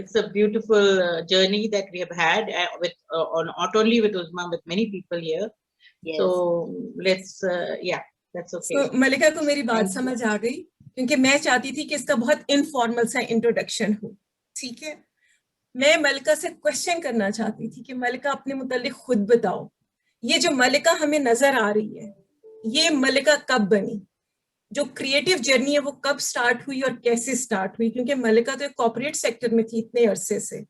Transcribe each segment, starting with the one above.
it's a beautiful journey that we have had with not only with Uzma, with many people here. Yes. So let's yeah, that's okay. So मलिका को मेरी बात समझ आ गई, क्योंकि मैं चाहती थी कि इसका बहुत इनफॉर्मल सा इंट्रोडक्शन हो, ठीक है। मैं मलिका से क्वेश्चन करना चाहती थी कि मलिका अपने मुतालिक खुद बताओ, ये जो मलिका हमें नजर आ रही है, ये मलिका कब बनी, जो क्रिएटिव जर्नी है वो कब स्टार्ट हुई और कैसे स्टार्ट हुई, क्योंकि मलिका तो एक कॉर्पोरेट सेक्टर में थी इतने अरसे से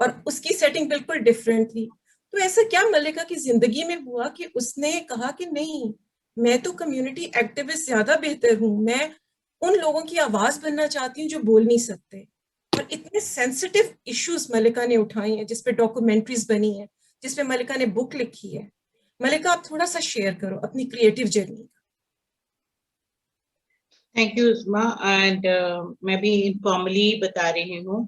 और उसकी सेटिंग बिल्कुल डिफरेंट थी। तो ऐसा क्या मलिका की जिंदगी में हुआ कि उसने कहा कि नहीं, मैं तो कम्युनिटी एक्टिविस्ट ज्यादा बेहतर हूं, मैं उन लोगों की आवाज बनना चाहती हूँ जो बोल नहीं सकते। और इतने सेंसिटिव इश्यूज मलिका ने उठाई हैं, जिसपे डॉक्यूमेंट्रीज बनी है, जिसपे मलिका ने बुक लिखी है। मलिका, आप थोड़ा सा शेयर करो अपनी creative journey. Thank you Usma, and मैं भी इनफॉर्मली बता रही हूँ।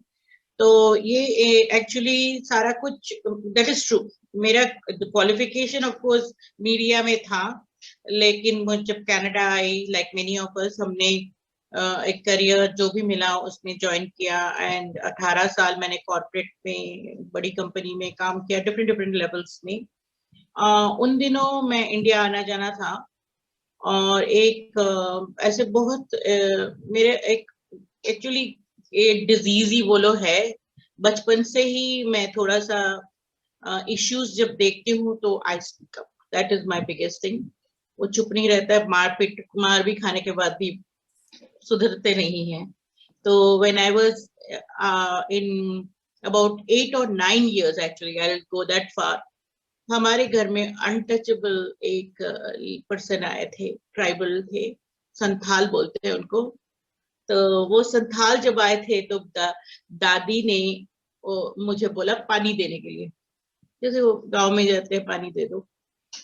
तो ये एक्चुअली सारा कुछ दैट इज ट्रू। मेरा क्वालिफिकेशन ऑफ कोर्स मीडिया में था, लेकिन जब Canada I, like many of us, हमने एक करियर जो भी मिला उसमें ज्वाइन किया। एंड 18 साल मैंने कॉर्पोरेट में बड़ी कंपनी में काम किया, डिफरेंट लेवल्स में। उन दिनों मैं इंडिया आना जाना था, और एक ऐसे बहुत मेरे एक एक्चुअली एक डिजीज ही बोलो है। बचपन से ही मैं थोड़ा सा इश्यूज जब देखती हूँ तो I speak up, that is my biggest thing. वो चुप नहीं रहता है, मार भी खाने के बाद भी सुधरते नहीं है। तो when I was in about 8 or 9 years, actually I will go that far, हमारे घर में अनटचेबल एक पर्सन आए थे, ट्राइबल थे, संथाल बोलते हैं उनको। तो वो संथाल जब आए थे तो दादी ने मुझे बोला पानी देने के लिए, जैसे वो गांव में जाते हैं पानी दे दो।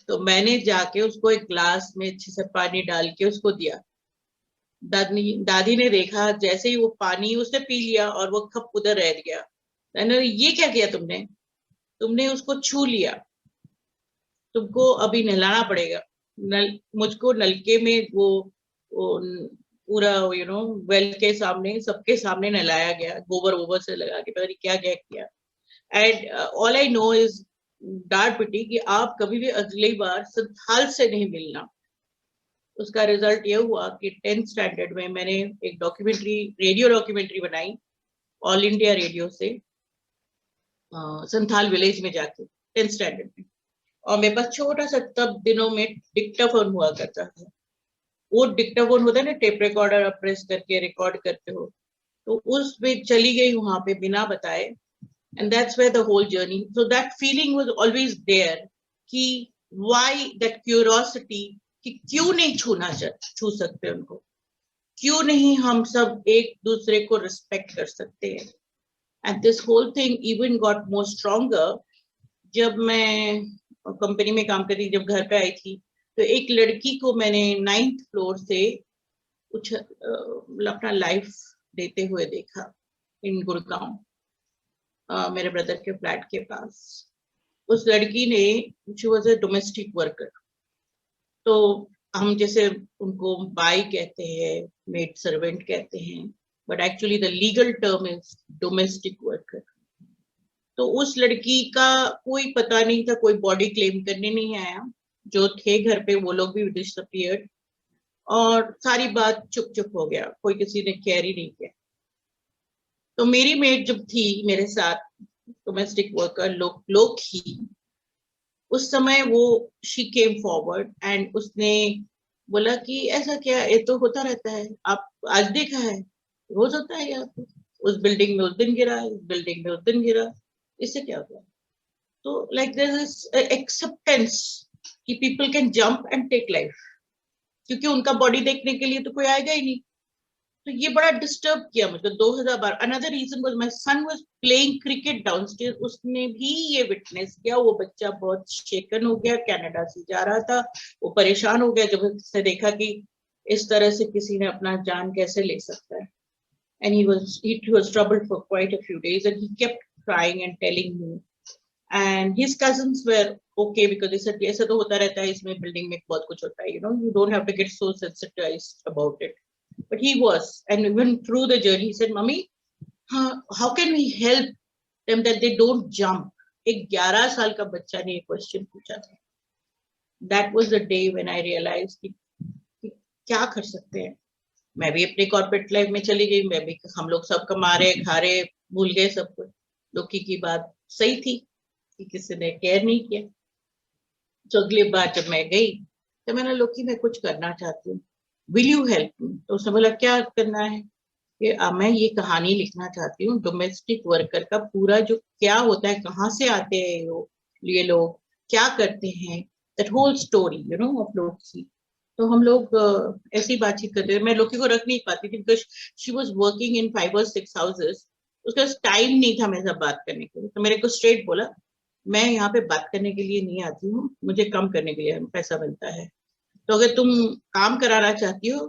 तो मैंने जाके उसको एक ग्लास में अच्छे से पानी डाल के उसको दिया। दादी ने देखा, जैसे ही वो पानी उसने पी लिया और वो कप उधर रह गया। मैंने, ये क्या किया तुमने? तुमने उसको छू लिया, तुमको अभी नहलाना पड़ेगा। मुझको नलके में वो पूरा वेल के सामने, सबके सामने नहलाया गया, गोबर से लगा के, पता नहीं क्या क्या किया। And all I know is डांट पिटी कि आप कभी भी अगली बार संथाल से नहीं मिलना। उसका रिजल्ट ये हुआ कि 10th स्टैंडर्ड में मैंने एक डॉक्यूमेंट्री, रेडियो डॉक्यूमेंट्री बनाई ऑल इंडिया रेडियो से, संथाल विलेज में जाके 10th स्टैंडर्ड में। और मेरे पास छोटा सा तब दिनों में डिक्टाफोन हुआ करता था। वो डिक्टाफोन होता है ना, टेप रिकॉर्डर, आप प्रेस करके रिकॉर्ड करते हो। तो उस पे चली गई वहां पे बिना बताए, and that's where the whole journey. So that feeling was always there कि व्हाई दैट क्यूरियोसिटी, कि क्यों नहीं छू सकते उनको, क्यों नहीं हम सब एक दूसरे को रिस्पेक्ट कर सकते हैं। And this whole thing even got more stronger जब मैं कंपनी में काम करती, जब घर पे आई थी तो एक लड़की को मैंने 9th फ्लोर से कुछ अपना लाइफ देते हुए देखा इन गुड़गांव, मेरे ब्रदर के फ्लैट के पास। उस लड़की ने, she was a domestic worker, तो हम जैसे उनको बाई कहते हैं, मेड सर्वेंट कहते हैं, but actually the legal term is domestic worker. तो उस लड़की का कोई पता नहीं था, कोई बॉडी क्लेम करने नहीं आया। जो थे घर पे वो लोग भी डिसअपीयर्ड, और सारी बात चुप चुप हो गया, कोई किसी ने केयर ही नहीं किया। तो मेरी मेड जब थी मेरे साथ, डोमेस्टिक वर्कर लोग ही, उस समय वो शी केम फॉरवर्ड एंड उसने बोला कि ऐसा क्या, ये तो होता रहता है, आप आज देखा है, रोज होता है यहाँ पे, उस बिल्डिंग में उस दिन गिरा, इस बिल्डिंग में उस दिन गिरा, इससे क्या होता है? तो लाइक देयर इज एक्सेप्टेंस कि people can jump and take life, क्योंकि उनका बॉडी देखने के लिए तो कोई आएगा ही नहीं। तो ये बड़ा डिस्टर्ब किया मुझे 2012। Another reason was my son was playing cricket downstair, उसने भी ये विटनेस किया। वो बच्चा बहुत शेकन हो गया, कनाडा से जा रहा था, वो परेशान हो गया जब उसने देखा कि इस तरह से किसी ने अपना जान कैसे ले सकता है। And he was troubled for quite a few days, and he kept crying and telling me. And his cousins were okay because they said, ऐसा तो होता रहता है, इसमें बिल्डिंग में बहुत कुछ होता है, you don't have to get so sensitized about it. But he was, and even through the journey, he said, "Mummy, how can we help them that they don't jump. एक 11 साल का बच्चा ने ये क्वेश्चन पूछा था। That was the day when I realize कि क्या कर सकते हैं। मैं भी अपने कॉर्पोरेट लाइफ में चली गई, मैं भी, हम लोग सब कमा रहे खा रहे भूल गए सब कुछ। लोकी की बात सही थी कि किसी ने केयर नहीं किया। तो अगली बार जब मैं गई तो मैंने, लोकी मैं कुछ करना चाहती हूँ, विल यू हेल्प मी? तो उसने बोला क्या करना है? कि मैं ये कहानी लिखना चाहती हूँ डोमेस्टिक वर्कर का, पूरा जो क्या होता है, कहाँ से आते हैं ये लोग, क्या करते हैं, that whole story you know of Loki. तो हम लोग ऐसी बातचीत करते थे। मैं लोकी को रख नहीं पाती थी because she was working in 5 or 6 houses. उसका टाइम नहीं था मेरे साथ बात करने के लिए। तो मेरे को स्ट्रेट बोला, मैं यहाँ पे बात करने के लिए नहीं आती हूँ, मुझे कम करने के लिए पैसा मिलता है। तो अगर तुम काम कराना चाहती हो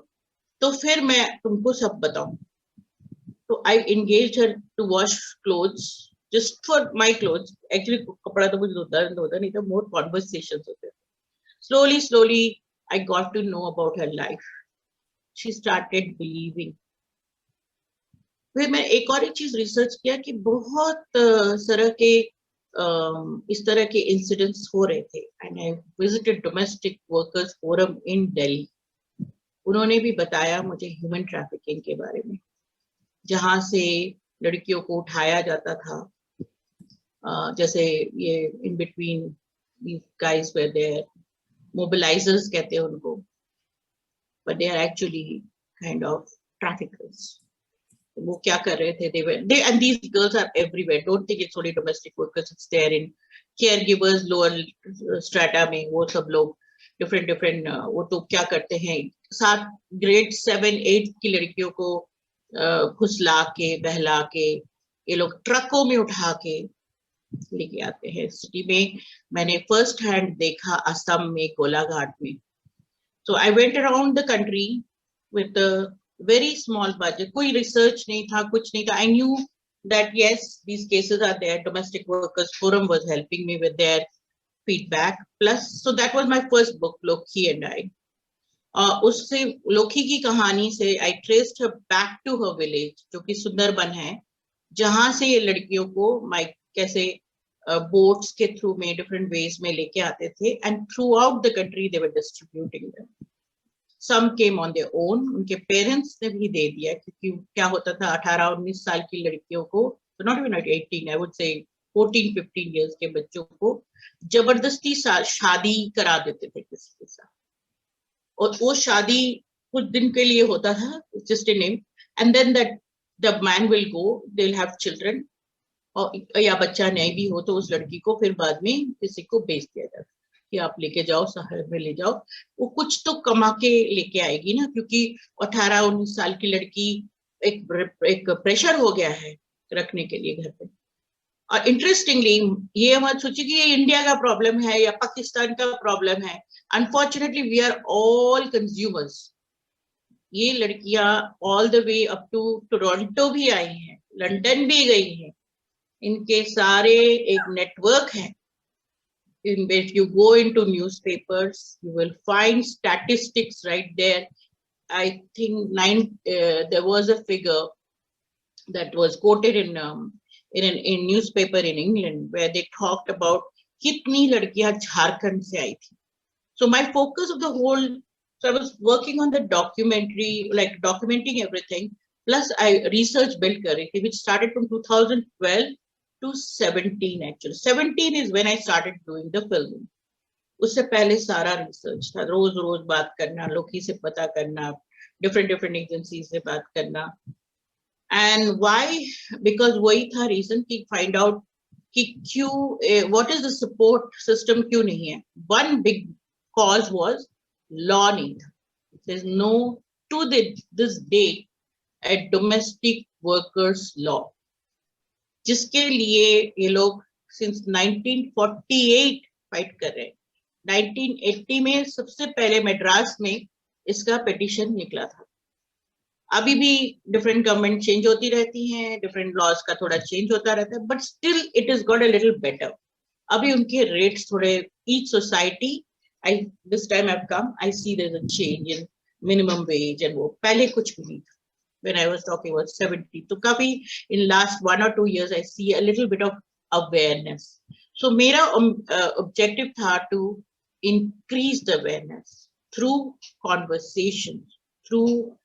तो फिर मैं तुमको सब बताऊं। तो I engage her to wash clothes, just for my clothes. Actually कपड़ा तो कुछ होता नहीं था, मोर कॉन्वर्सेशन होते थे। Slowly slowly I got to know about her life. She started believing. फिर मैं एक और एक चीज रिसर्च किया कि बहुत इस तरह के इंसिडेंट्स हो रहे थे। And I visited domestic workers forum in Delhi. उन्होंने भी बताया मुझे ह्यूमन ट्रैफिकिंग के बारे में, जहां से लड़कियों को उठाया जाता था। जैसे ये in between these guys were there, mobilizers कहते हैं उनको, but they are actually kind of traffickers. वो क्या कर रहे थे? they and these girls are everywhere. Don't think it's only domestic workers, it's there in caregivers, lower strata में वो सब लोग different वो तो क्या करते हैं, 7 grade 7 8 की लड़कियों को फुसला के बहला के ये लोग ट्रकों में उठा के लेके आते हैं सिटी में। मैंने फर्स्ट हैंड देखा असम में कोलाघाट में। So I went around the country with very small budget. कोई रिसर्च नहीं था, कुछ नहीं था। I knew that yes, these cases are there. Domestic Workers Forum was helping me with their feedback. Plus, so that was my first book, Loki and I. उससे लोकी की कहानी से I traced her back to her village, जो कि सुंदरबन है, जहां से ये लड़कियों को कैसे बोट्स के थ्रू में डिफरेंट वेज में लेके आते थे। And throughout the country they were distributing them. Some came on their own, उनके पेरेंट्स ने भी दे दिया, क्योंकि क्या होता था 18-19 साल की लड़कियों को, not even 18, I would say 14-15 years के बच्चों को जबरदस्ती शादी करा देते थे किसी के साथ। और वो शादी कुछ दिन के लिए होता था, just a name, and then that the man will go, they will have children, और या बच्चा नहीं भी हो तो उस लड़की को फिर बाद में किसी को बेच दिया जाता कि आप लेके जाओ, शहर में ले जाओ, वो कुछ तो कमा के लेके आएगी ना, क्योंकि 18-19 साल की लड़की एक प्रेशर हो गया है रखने के लिए घर पे। और इंटरेस्टिंगली ये मत सोचिए कि ये इंडिया का प्रॉब्लम है या पाकिस्तान का प्रॉब्लम है। Unfortunately we are all consumers. ये लड़कियां all the way up to Toronto भी आई हैं, लंदन भी गई हैं। इनके सारे एक नेटवर्क है। If you go into newspapers, you will find statistics right there. I think there was a figure that was quoted in in newspaper in England where they talked about कितनी लड़कियां झारखंड से आई थी. So my focus of the whole, so I was working on the documentary, like documenting everything. Plus I research built कर रही थी, which started from 2012 to 17 actually. 17 is when I started doing the filming. उससे पहले सारा research था, रोज रोज बात करना, लोकी से पता करना, different एजेंसी से बात करना. And why? Because वही था रीजन कि फाइंड आउट कि क्यों, what is the support system क्यों नहीं है. One big cause was law नहीं था. There is no to this day a domestic workers law, जिसके लिए ये लोग सिंस 1948 फाइट कर रहे हैं. 1980 में सबसे पहले मद्रास में इसका पिटीशन निकला था. अभी भी डिफरेंट गवर्नमेंट चेंज होती रहती हैं, डिफरेंट लॉज का थोड़ा चेंज होता रहता है, but still it is got a little better. अभी उनके रेट्स थोड़े, each society, I this time I have come, I see there is a change in minimum wage, and वो पहले कुछ भी नहीं था. when I was talking about 70. So काफी in last 1 or 2 years I see a little bit of awareness. So मेरा objective था to increase the awareness through conversations, through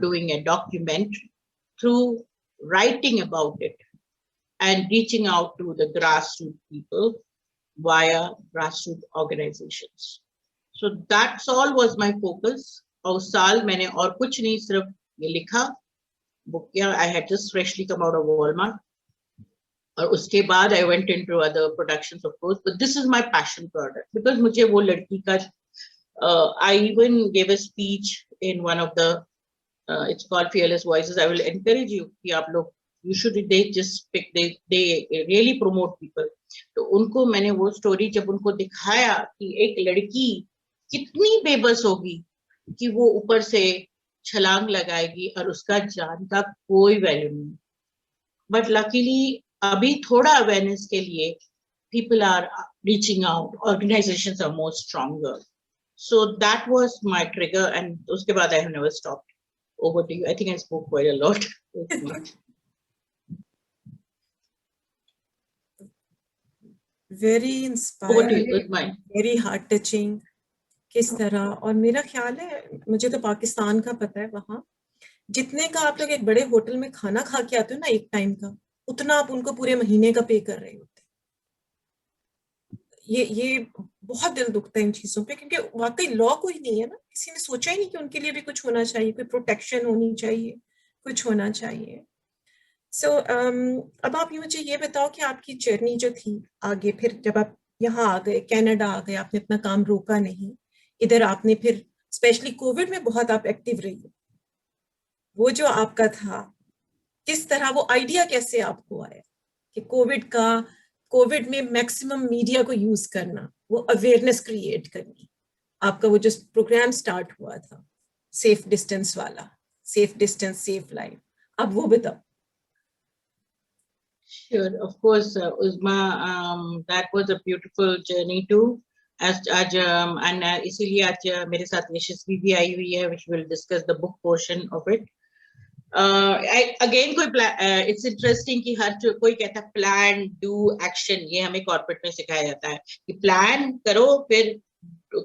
doing a documentary, through writing about it, and reaching out to the grassroots people via grassroots organizations. So that's all was my focus. और साल मैंने और कुछ नहीं, सिर्फ ये लिखा, बुक किया. I had just freshly come out of Walmart. और उसके बाद I went into other productions, of course, but this is my passion product because मुझे वो लड़की का I even gave a speech in one of the it's called Fearless Voices. I will encourage you कि आप लोग you should, they just pick, they really promote people. तो उनको मैंने वो स्टोरी जब उनको दिखाया कि एक लड़की कितनी बेबस होगी कि वो ऊपर से छलांग लगाएगी और उसका जान का कोई वैल्यू नहीं. बट लकीली अभी थोड़ा अवेयरनेस के लिए people are reaching out, organizations are more stronger. So that was my trigger, and उसके बाद I have never stopped. Over to you. I think I spoke quite a lot. Very inspiring, very heart touching. किस तरह, और मेरा ख्याल है, मुझे तो पाकिस्तान का पता है, वहाँ जितने का आप लोग एक बड़े होटल में खाना खा के आते हो ना एक टाइम का, उतना आप उनको पूरे महीने का पे कर रहे होते. ये बहुत दिल दुखता है इन चीजों पे, क्योंकि वाकई लॉ कोई नहीं है ना, किसी ने सोचा ही नहीं कि उनके लिए भी कुछ होना चाहिए, कोई प्रोटेक्शन होनी चाहिए, कुछ होना चाहिए. सो अब आप मुझे ये बताओ कि आपकी जर्नी जो थी आगे, फिर जब आप यहाँ आ गए, कनाडा आ गए, आपने अपना काम रोका नहीं, इधर आपने फिर स्पेशली कोविड में बहुत आप एक्टिव रही हो. वो जो आपका था, किस तरह वो आइडिया कैसे आपको आया कि कोविड में मैक्सिमम मीडिया को यूज करना, वो अवेयरनेस क्रिएट करनी, आपका वो जो प्रोग्राम स्टार्ट हुआ था सेफ डिस्टेंस वाला, सेफ डिस्टेंस सेफ लाइफ, अब वो बताओ. Sure, of course, Uzma, that was a beautiful journey too. आज इसीलिए आज मेरे साथ यशस्वी भी आई हुई है, which will discuss the book portion of it. Again, it's interesting कि हर कोई कहता है plan, do, action. ये हमें कॉर्पोरेट में सिखाया जाता है कि प्लान करो, फिर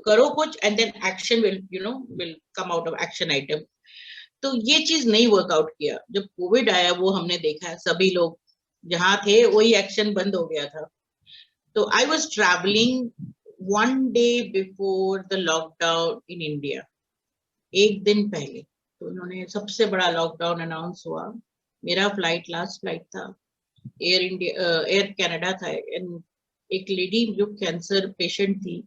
करो कुछ, and then action will come out of action item. तो ये चीज नहीं वर्कआउट किया. जब कोविड आया वो हमने देखा है, सभी लोग जहां थे वही एक्शन बंद हो गया था. तो I was traveling one day before the lockdown in India. एक दिन पहले तो उन्होंने सबसे बड़ा लॉकडाउन अनाउंस हुआ. मेरा फ्लाइट लास्ट फ्लाइट था, एयर कनाडा था, एंड एक लेडी जो कैंसर पेशेंट थी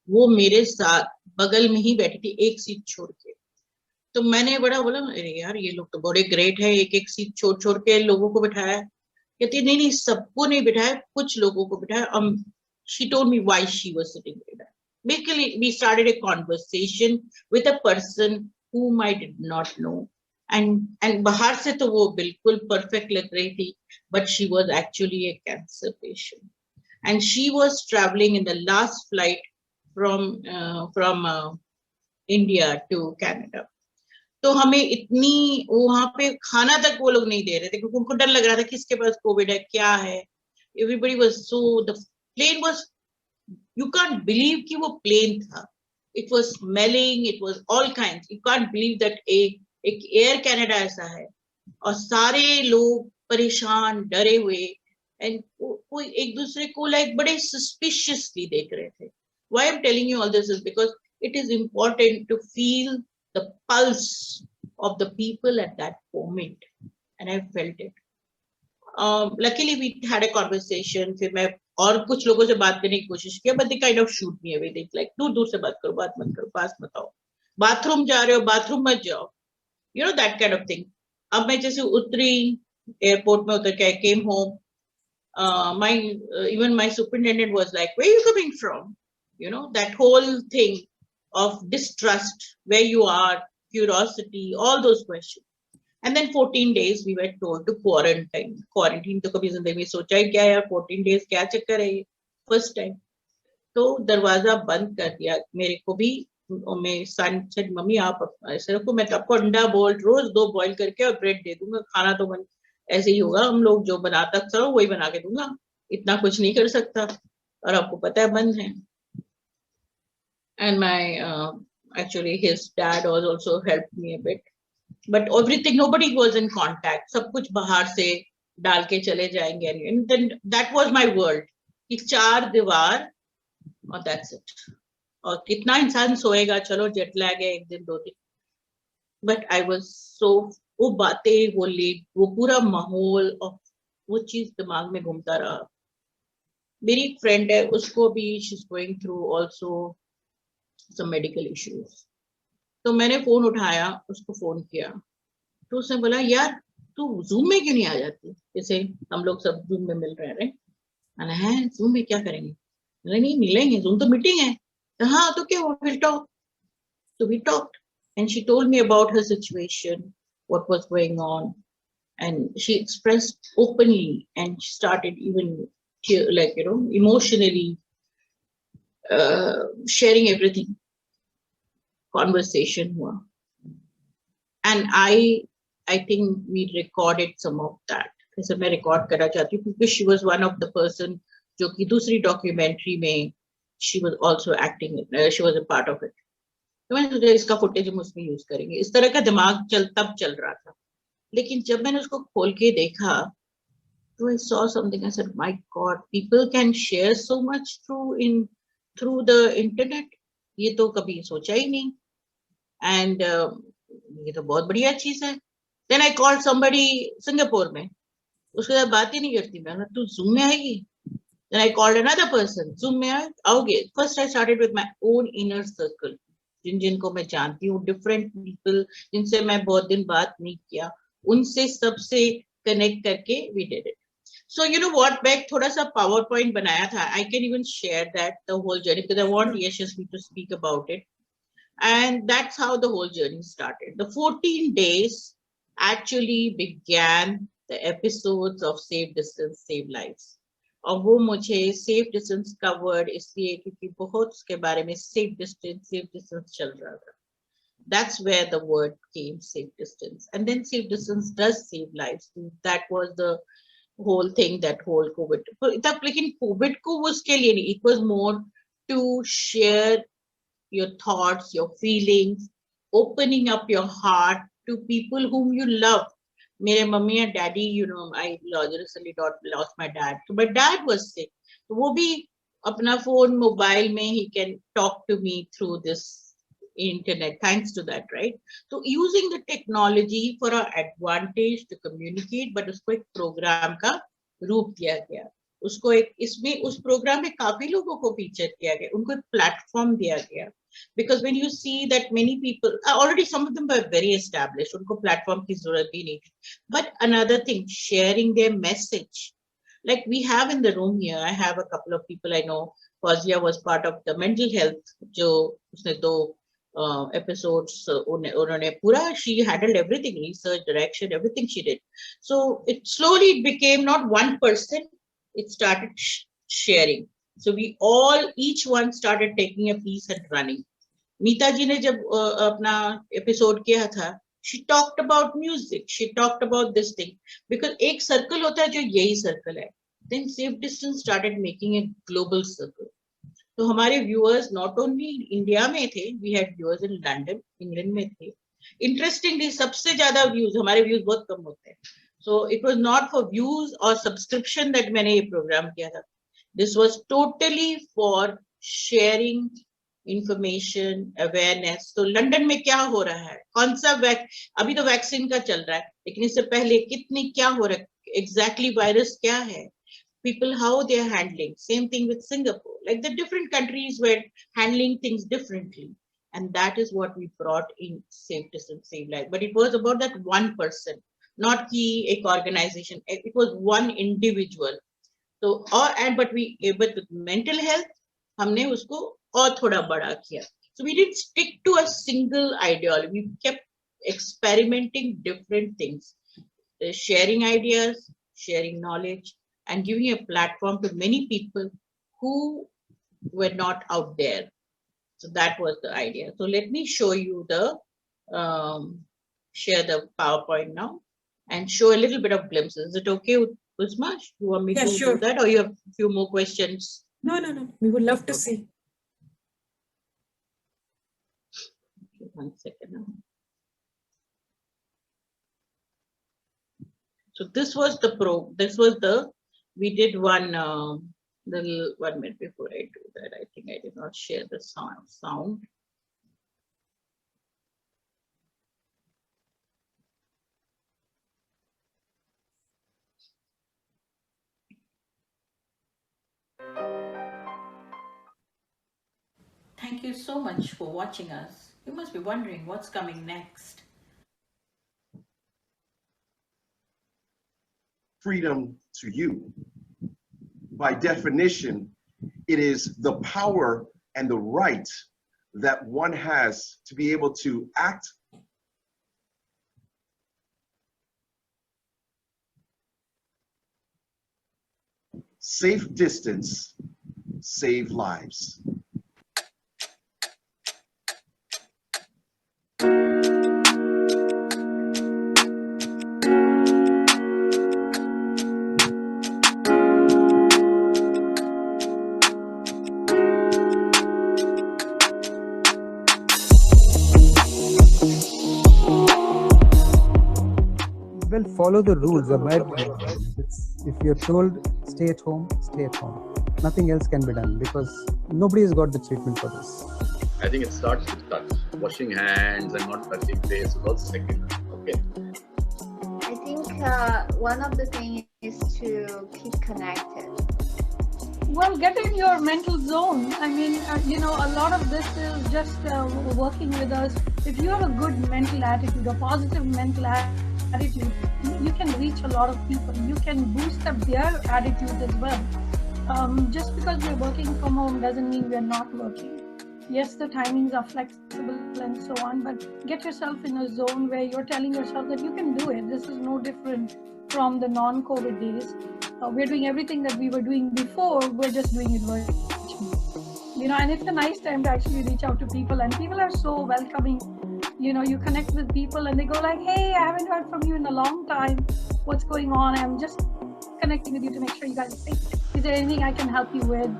वो मेरे साथ बगल में ही बैठी थी, एक सीट छोड़ के. तो मैंने बड़ा बोला, अरे यार ये लोग तो बड़े ग्रेट है, एक एक सीट छोड़ के लोगों को बिठाया. कहती नहीं सबको नहीं बिठाया, कुछ लोगों को बिठाया. She told me why she was sitting there. Basically, we started a conversation with a person whom I did not know. And बाहर से तो वो बिल्कुल perfect लग रही थी, but she was actually a cancer patient. And she was traveling in the last flight from India to Canada. तो हमें इतनी वहां पे खाना तक वो लोग नहीं दे रहे थे, क्योंकि उनको डर लग रहा था किसके पास कोविड है, क्या है. Everybody was the plane was, you can't believe कि वो plane था. It was smelling, it was all kinds. You can't believe that एक Air Canada ऐसा है और सारे लोग परेशान डरे हुए, and कोई एक दूसरे को like बड़े suspiciously देख रहे थे. Why I'm telling you all this is because it is important to feel the pulse of the people at that moment, and I felt it. Luckily we had a conversation. फिर मैं और कुछ लोगों से बात करने की कोशिश किया, but they kind of shoot me away. They like दूर से बात करो, बात मत करो, पास मत आओ, बाथरूम जा रहे हो बाथरूम मत जाओ, you know, that kind of thing. अब मैं जैसे उतरी एयरपोर्ट में, उतर के I came home, even my superintendent was like, where are you coming from? You know, that whole thing of distrust, where you are, curiosity, all those questions. And then 14 days we were told to quarantine. Quarantine तो कभी जिंदगी में सोचा ही क्या यार, 14 days क्या चक्कर है ये, first time. तो दरवाजा बंद कर दिया मेरे को भी, और मेरे सन सेड मम्मी आप ऐसे रखो, मैं तो आपको अंडा बॉईल रोज 2 बॉईल करके और ब्रेड दे दूंगा, खाना तो बन ऐसे ही होगा, हम लोग जो बनाता अक्सर वही बना के दूंगा, इतना कुछ नहीं कर सकता, और आपको पता है बंद है. And my actually his dad was also helped me a bit, but everything, nobody was in contact, सब कुछ बाहर से डाल के चले जाएंगे, and then that was my world कि 4 दीवार और that's it. और कितना इंसान सोएगा, चलो जेट लैग है 1 दिन 2 दिन, but I was so, वो बातें, वो लेट, वो पूरा माहौल और वो चीज दिमाग में घूमता रहा. मेरी एक फ्रेंड है, उसको भी she's going through also some medical issues. तो मैंने फोन उठाया, उसको फोन किया, तो उसने बोला यार तू जूम में क्यों नहीं आ जाती, जैसे हम लोग सब जूम में मिल रहे हैं. मैंने है जूम में क्या करेंगे, नहीं मिलेंगे, जूम तो मीटिंग है. हाँ तो क्या, will talk. So we talked and she told me about her situation, what was going on, and she expressed openly and she started even like emotionally sharing everything. Conversation हुआ, and I think we recorded some of that. जैसे मैं record करना चाहती हूँ क्योंकि she was one of the person जो कि दूसरी डॉक्यूमेंट्री में she was also acting, she was a part of it. तो मैंने सोचा इसका फुटेज हम उसमें यूज करेंगे. इस तरह का दिमाग तब चल रहा था. लेकिन जब मैंने उसको खोल के देखा तो I saw something, I said my God, people can share so much through the internet. ये तो कभी सोचा ही नहीं. And ये तो बहुत बढ़िया चीज है. Then I called somebody Singapore में, उसके साथ बात ही नहीं करती मैं, तू जूम में आएगी. Then I called another person, zoom में आओगे. First I started with my own inner circle, जिनको मैं जानती हूँ, different people जिनसे मैं बहुत दिन बात नहीं किया, उनसे सबसे connect करके we did it. So you know what, मैं थोड़ा सा PowerPoint बनाया था. I can even share that, the whole journey, because I want Yashasvi to speak about it. And that's how the whole journey started. The 14 days actually began the episodes of Save Distance, Save Lives. और वो मुझे safe distance का word इसलिए क्योंकि बहुत उसके बारे में safe distance चल रहा था. That's where the word came, safe distance. And then safe distance does save lives. That was the whole thing, that whole COVID. लेकिन COVID को वो उसके लिए नहीं, it was more to share your thoughts, your feelings, opening up your heart to people whom you love. मेरे mummy and daddy, I recently lost my dad. So my dad was sick. तो वो भी अपना phone, mobile में he can talk to me through this internet, thanks to that, right? So using the technology for our advantage to communicate, but उसको एक program का रूप दिया गया. उसको एक इसमें उस प्रोग्राम में काफी लोगों को फीचर किया गया, उनको एक प्लेटफॉर्म दिया गया. Because when you see that many people, already some of them were very established, उनको प्लेटफॉर्म की जरूरत भी नहीं थी. But another thing, sharing their message. Like we have in the room here, I have a couple of people I know. Fazia was part of the mental health, जो उसने 2 episodes उन्होंने पूरा, she handled everything, research, direction, everything she did. So it slowly became not one person, it started sharing. So we all, each one started taking a piece and running. मीता जी ने जब अपना episode किया था, she talked about music, she talked about this thing, because एक circle होता है जो यही सर्कल है. Then Safe Distance started making a global circle. तो हमारे व्यूअर्स नॉट ओनली इंडिया में थे, we had viewers in London, England में थे. इंटरेस्टिंगली सबसे ज्यादा व्यूज, हमारे व्यूज बहुत कम होते हैं. So it was not for views or subscription that मैंने ये प्रोग्राम किया था. This was totally for sharing information, awareness. तो लंदन में क्या हो रहा है, कौन सा अभी तो वैक्सीन का चल रहा है, लेकिन इससे पहले कितनी क्या हो रहा है, एग्जैक्टली वायरस क्या है, people how they are handling. Same thing with Singapore, like the different countries were handling things differently, and that is what we brought in Safe Distance, Save Life. But it was about that one person, not ki ek organization, it was one individual. So but we, but with mental health हमने उसको और थोड़ा बड़ा किया. So we didn't stick to a single ideology, we kept experimenting different things, sharing ideas, sharing knowledge, and giving a platform to many people who were not out there. So that was the idea. So let me show you the, share the PowerPoint now and show a little bit of glimpses. Is it okay, Uzma? You want me to sure. do that, or you have a few more questions? No. We would love to Okay. see. Okay, 1 second now. So this was the we did one little 1 minute before I do that. I think I did not share the sound. Thank you so much for watching us. You must be wondering what's coming next. Freedom to you. By definition, it is the power and the right that one has to be able to act safe distance, save lives. Well, follow the rules, abide by the rules. If you're told stay at home, stay at home. Nothing else can be done because nobody has got the treatment for this. I think it starts with touch. Washing hands and not touching face is also second. Okay. I think one of the things is to keep connected. Well, get in your mental zone. I mean, a lot of this is just working with us. If you have a good mental attitude, a positive mental attitude, you can reach a lot of people. You can boost up their attitudes as well. Just because we're working from home doesn't mean we're not working. Yes, the timings are flexible and so on, but get yourself in a zone where you're telling yourself that you can do it. This is no different from the non-COVID days. We're doing everything that we were doing before, we're just doing it virtually. And it's a nice time to actually reach out to people, and people are so welcoming. You connect with people and they go like, hey, I haven't heard from you in a long time. What's going on? I'm just connecting with you to make sure you guys are safe. Is there anything I can help you with?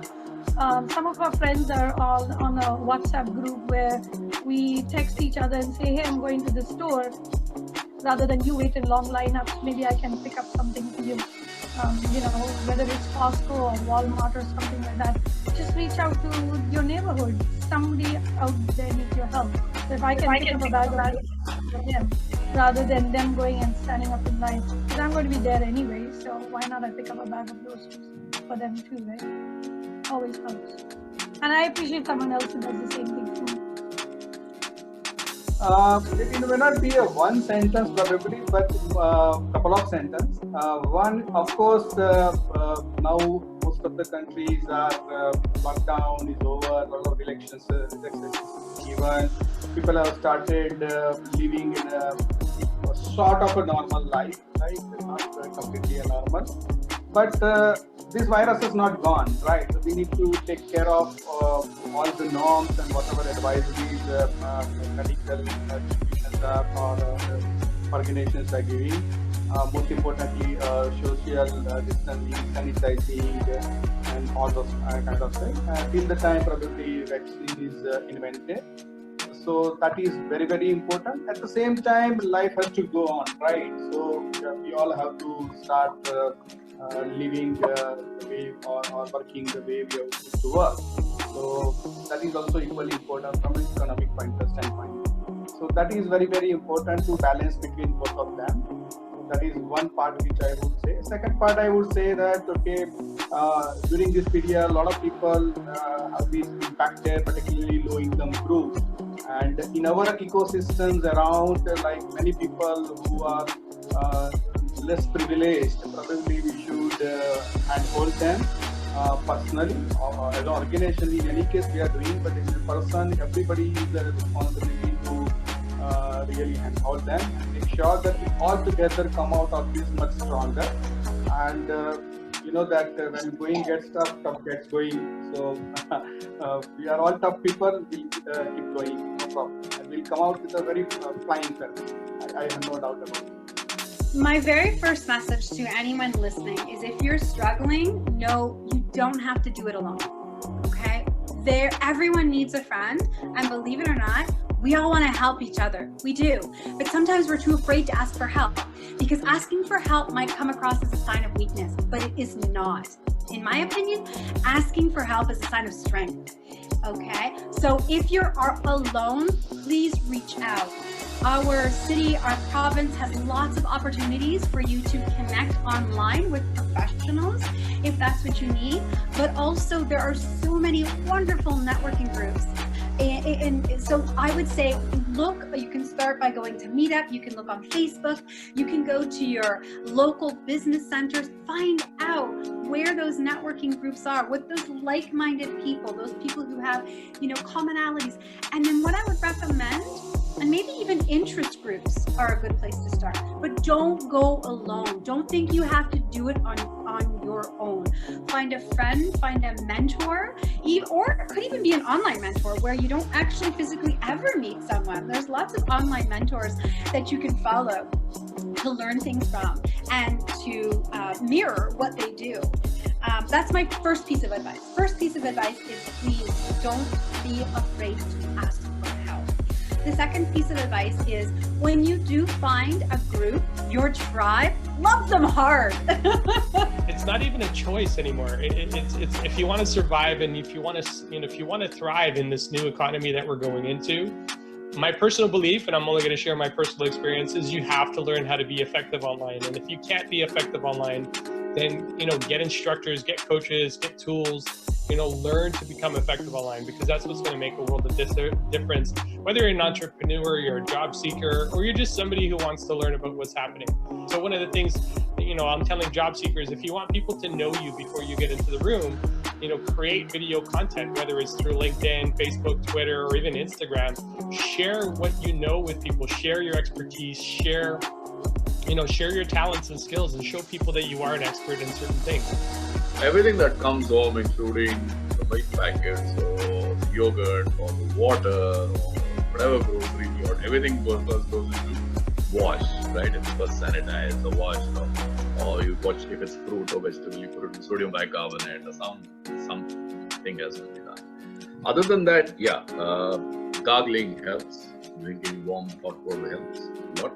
Some of our friends are all on a WhatsApp group where we text each other and say, hey, I'm going to the store. Rather than you wait in long lineups, maybe I can pick up something for you. Whether it's Costco or Walmart or something like that, just reach out to your neighborhood. Somebody out there needs your help. So if I can pick up a bag for them, rather than them going and standing up in line, because I'm going to be there anyway, so why not I pick up a bag of groceries for them too, right? Always helps. And I appreciate someone else who does the same thing for me. It may not be a one sentence probably, but couple of sentences. One, of course, now most of the countries are lockdown is over, a lot of elections given. People have started living in a sort of a normal life, right? Not completely a normal. But this virus is not gone, right? So we need to take care of all the norms and whatever advisories medical institutions are or organizations are giving. Most importantly, social distancing, sanitizing, and all those kind of things. Till the time probably vaccine is invented. So that is very, very important. At the same time, life has to go on, right? So we all have to start living the way or working the way we are used to work. So that is also equally important from an economic standpoint. So that is very, very important to balance between both of them. That is one part which I would say. Second part, I would say that, okay, during this period, a lot of people have been impacted, particularly low-income groups. And in our ecosystems around, like many people who are less privileged, probably we should handhold them personally or as an organization. In any case, we are doing, but as a person, everybody is a responsibility to really handhold them and make sure that we all together come out of this much stronger. And you know that when going gets tough, tough gets going. So we are all tough people. We'll keep going, no problem, and we'll come out with a very flying color. I have no doubt about it. My very first message to anyone listening is if you're struggling, no, you don't have to do it alone. Okay? Everyone needs a friend, and believe it or not, we all want to help each other. We do. But sometimes we're too afraid to ask for help because asking for help might come across as a sign of weakness, but it is not. In my opinion, asking for help is a sign of strength. Okay? So if you're alone, please reach out. Our city, our province has lots of opportunities for you to connect online with professionals if that's what you need. But also there are so many wonderful networking groups. And so I would say, look, you can start by going to Meetup, you can look on Facebook, you can go to your local business centers, find out where those networking groups are, with those like-minded people, those people who have, commonalities. And then what I would recommend, and maybe even interest groups are a good place to start, but don't go alone. Don't think you have to do it on your own. Find a friend, find a mentor, or it could even be an online mentor where you don't actually physically ever meet someone. There's lots of online mentors that you can follow to learn things from and to mirror what they do. That's my first piece of advice. First piece of advice is please don't be afraid to ask for help. The second piece of advice is when you do find a group, your tribe, love them hard. It's not even a choice anymore. It's if you want to survive and if you want to thrive in this new economy that we're going into. My personal belief, and I'm only going to share my personal experience, is you have to learn how to be effective online. And if you can't be effective online, then get instructors, get coaches, get tools. Learn to become effective online, because that's what's going to make a world of difference. Whether you're an entrepreneur, you're a job seeker, or you're just somebody who wants to learn about what's happening. So one of the things, I'm telling job seekers, if you want people to know you before you get into the room, create video content, whether it's through LinkedIn, Facebook, Twitter, or even Instagram. Share what you know with people, share your expertise, share your talents and skills, and show people that you are an expert in certain things. Everything that comes home, including the milk packets or the yogurt or the water or whatever grocery you got, everything first goes into wash, right? It's first sanitize the wash, or you watch if it's fruit or vegetable, you put it in sodium bicarbonate or something has to be done. Other than that, gargling helps. Drinking warm hot water helps a lot.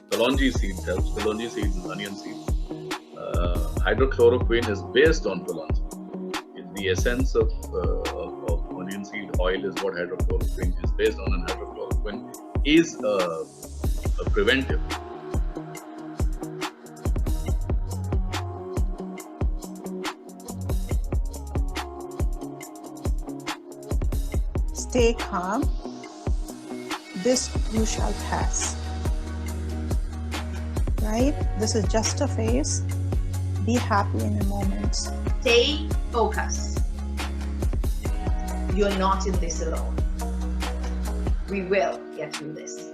Kalonji seeds helps. Kalonji seeds is onion seeds. Hydrochloroquine is based on kalonji. The essence of onion seed oil is what hydrochloroquine is based on, and hydrochloroquine is a preventive. Stay calm. This too shall pass. Right? This is just a phase. Be happy in a moment. Stay focused. You're not in this alone. We will get through this.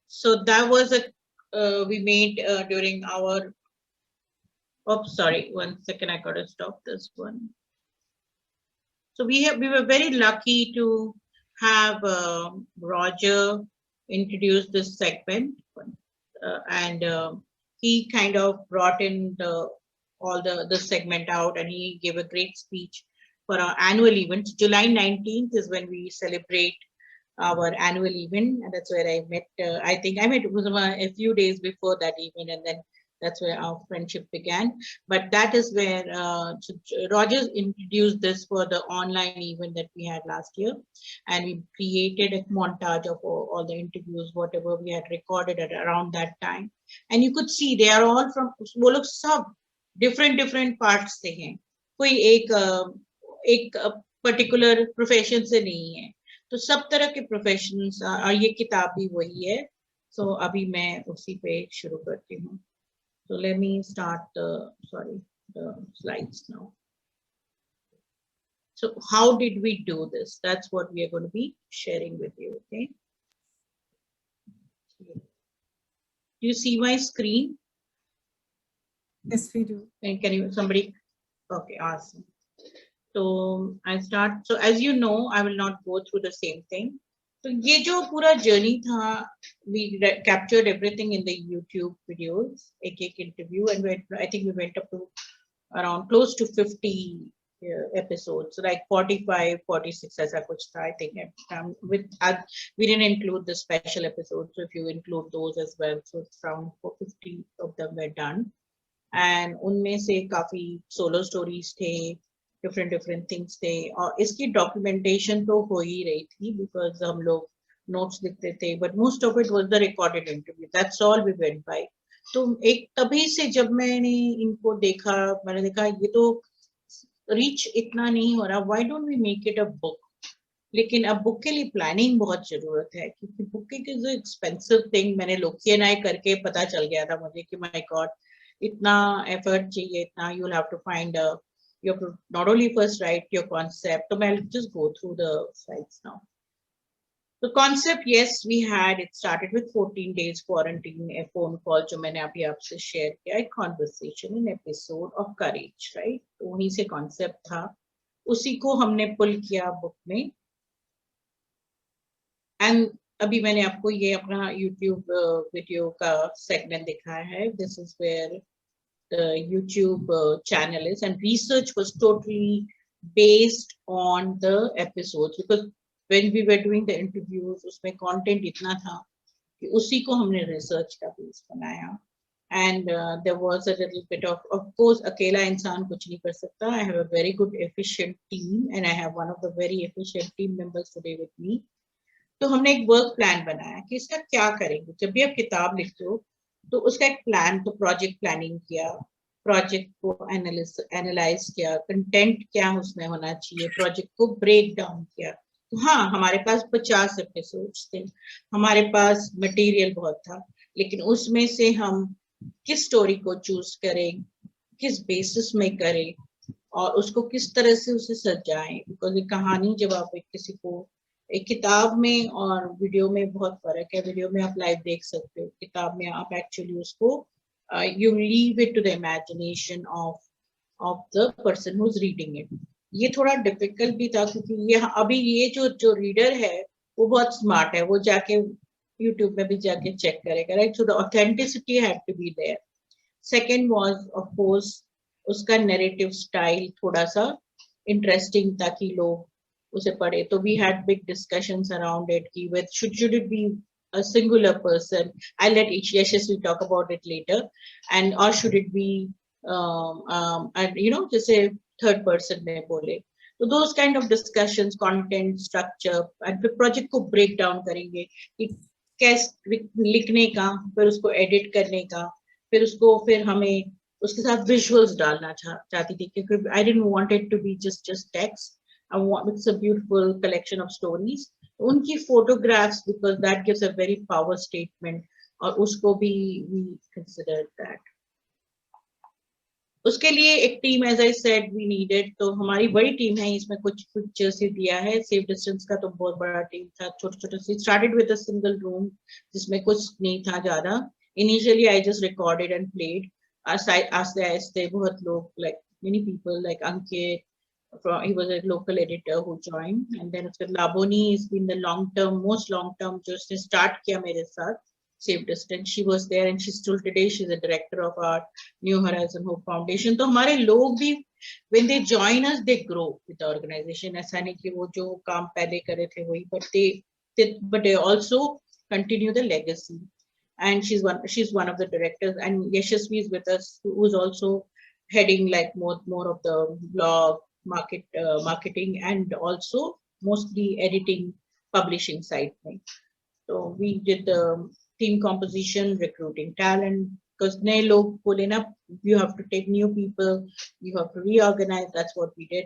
So that was we made during our. Oh, sorry, 1 second. I gotta stop this one. So we were very lucky to have Roger introduce this segment, and he kind of brought in the segment out, and he gave a great speech for our annual event. July 19th is when we celebrate our annual event, and that's where I met. I think I met Uzma a few days before that event, and then that's where our friendship began. But that is where Roger introduced this for the online event that we had last year. And we created a montage of all the interviews, whatever we had recorded at around that time. And you could see they are all from different parts से हैं. कोई एक particular profession से नहीं है. तो सब तरह के professions और ये किताब भी वही है. So अभी मैं उसी पे शुरू करती हूँ. So let me start the slides now. So how did we do this? That's what we are going to be sharing with you. Okay. Do you see my screen? Yes, we do. And can you, somebody? Okay, awesome. So I start. So as you know, I will not go through the same thing. So ये जो पूरा journey था, we captured everything in the YouTube videos, एक interview, and I think we went up to around close to 50 episodes, like 45, 46 ऐसा कुछ था, I think. We didn't include the special episodes, so if you include those as well, so it's around 50 of them were done. And उनमें से काफी solo stories थे, different things थे, और इसकी documentation तो हो ही रही थी because हम लोग notes लिखते थे, but most of it was the recorded interview. That's all we went by. तो एक तभी से जब मैंने इनको देखा, मैंने देखा ये तो reach इतना नहीं हो रहा, why don't we make it a book? लेकिन अब बुक के लिए प्लानिंग बहुत जरूरत है, क्योंकि booking is a expensive thing. मैंने लोकी एंड आई करके पता चल गया था मुझे कि माय गॉड इतना एफर्ट चाहिए, इतना you will have to find you have to not only first write your concept. So I'll just go through the slides now. The concept, yes, we had, it started with 14 days quarantine, a phone call जो मैंने अभी आपसे share किया, एक conversation, an episode of courage, right? तो वहीं से concept था, उसी को हमने pull किया book में. And अभी मैंने आपको ये अपना YouTube video का segment दिखाया है. This is where the YouTube channel is, and research was totally based on the episodes, because when we were doing the interviews उसमें content इतना था कि उसी को हमने research का base बनाया. And there was a little bit of course अकेला इंसान कुछ नहीं कर सकता. I have a very good efficient team, and I have one of the very efficient team members today with me. तो हमने एक work plan बनाया कि इसका क्या करेंगे. जब भी आप किताब लिखते हो तो उसका एक प्लान, तो प्रोजेक्ट प्लानिंग किया, प्रोजेक्ट को एनालाइज किया, कंटेंट क्या उसमें होना चाहिए, प्रोजेक्ट को ब्रेक डाउन किया. तो हाँ, हमारे पास 50 एपिसोड्स थे, हमारे पास मटेरियल बहुत था, लेकिन उसमें से हम किस स्टोरी को चूज करें, किस बेसिस में करें, और उसको किस तरह से उसे सजाएं. बिकॉज ये कहानी जब आप किसी को एक किताब में और वीडियो में बहुत फर्क है. वीडियो में आप लाइव देख सकते हो, किताब में आप एक्चुअली उसको you leave it to the imagination of the person who is reading it. ये थोड़ा डिफिकल्ट भी था, क्योंकि ये अभी ये जो रीडर है वो बहुत स्मार्ट है, वो जाके यूट्यूब में भी जाके चेक करेगा, right? So the authenticity had to be there. Second was of course उसका नैरेटिव स्टाइल थोड़ा सा इंटरेस्टिंग, ताकि लोग उसे पढ़े. तो we had big discussions around it कि with should it be a singular person, I'll let Yashasvi talk about it later, and or should it be and you know जैसे third person में बोले. तो those kind of discussions, content, structure, and फिर project को break down करेंगे कि कैसे लिखने का, फिर उसको edit करने का, फिर हमें उसके साथ visuals डालना चाहती थी, क्योंकि I didn't want it to be just text. It's a beautiful collection of stories. उनकी photographs, because that gives a very power statement, और उसको भी we considered that. उसके लिए एक team, as I said, we needed. तो हमारी बड़ी टीम है, इसमें कुछ पिक्चर्स ही दिया है. सेफ डिस्टेंस का तो बहुत बड़ा टीम था, छोटे से. Started with a single room जिसमें कुछ नहीं था ज्यादा. Initially I just recorded and played. आस्ते बहुत लोग, like many people, like Ankit, he was a local editor who joined, and then Laboni has been the most long term जो उसने start किया मेरे साथ Safe Distance. She was there, and she's still today, she's the director of our New Horizon Hope Foundation. तो हमारे लोग भी, when they join us, they grow with the organization. ऐसा नहीं कि वो जो काम पहले करे थे वही, but they also continue the legacy. And she's one of the directors, and Yashasvi is with us, who is also heading like more of the blog, marketing, and also mostly editing, publishing side thing. So we did the team composition, recruiting talent, because नए लोग बोले ना, you have to take new people, you have to reorganize. That's what we did.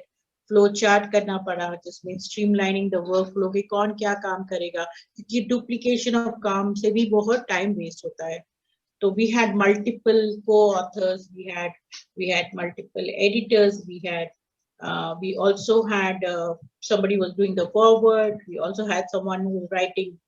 Flow chart करना पड़ा, जिसमें streamlining the workflow कि कौन क्या काम करेगा, क्योंकि duplication of काम से भी बहुत time waste होता है. So we had multiple co-authors, we had multiple editors, we had We also had somebody was doing the forward. We also had someone who was writing.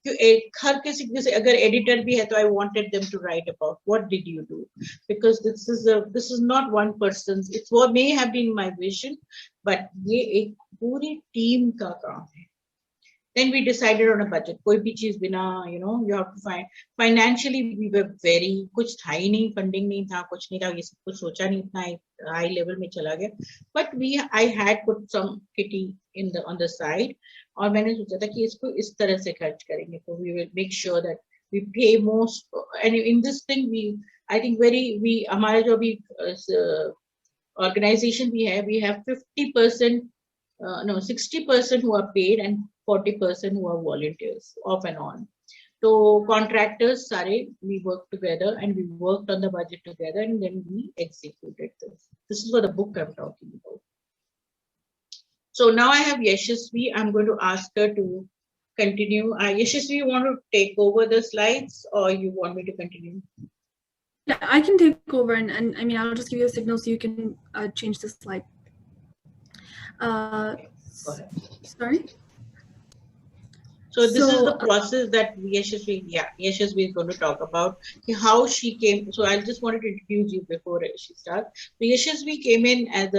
हर किसी से अगर editor भी है तो I wanted them to write about what did you do, because this is not one person's. It may have been my vision, but ये एक पूरी team का काम है. Then we decided on a budget. कोई भी चीज बिना, you know, you have to find. Financially, we were very, कुछ था ही नहीं, funding नहीं था, कुछ नहीं था, ये सब कुछ सोचा नहीं, इतना high level में चला गया. But I had put some kitty on the side, और मैंने सोचा था कि इसको इस तरह से खर्च करेंगे. So we will make sure that we pay most. And in this thing, I think हमारा जो अभी organization भी है, we have 50%. 60% who are paid and 40% who are volunteers, off and on. So contractors, we worked together and we worked on the budget together, and then we executed this. This is what the book I'm talking about. So now I have Yashasvi. I'm going to ask her to continue. Yashasvi, you want to take over the slides, or you want me to continue? Yeah, I can take over, and I mean, I'll just give you a signal so you can change the slide. Sorry. So this is the process that Yashasvi is going to talk about, how she came. So I just wanted to introduce you before she starts. So Yashasvi came in as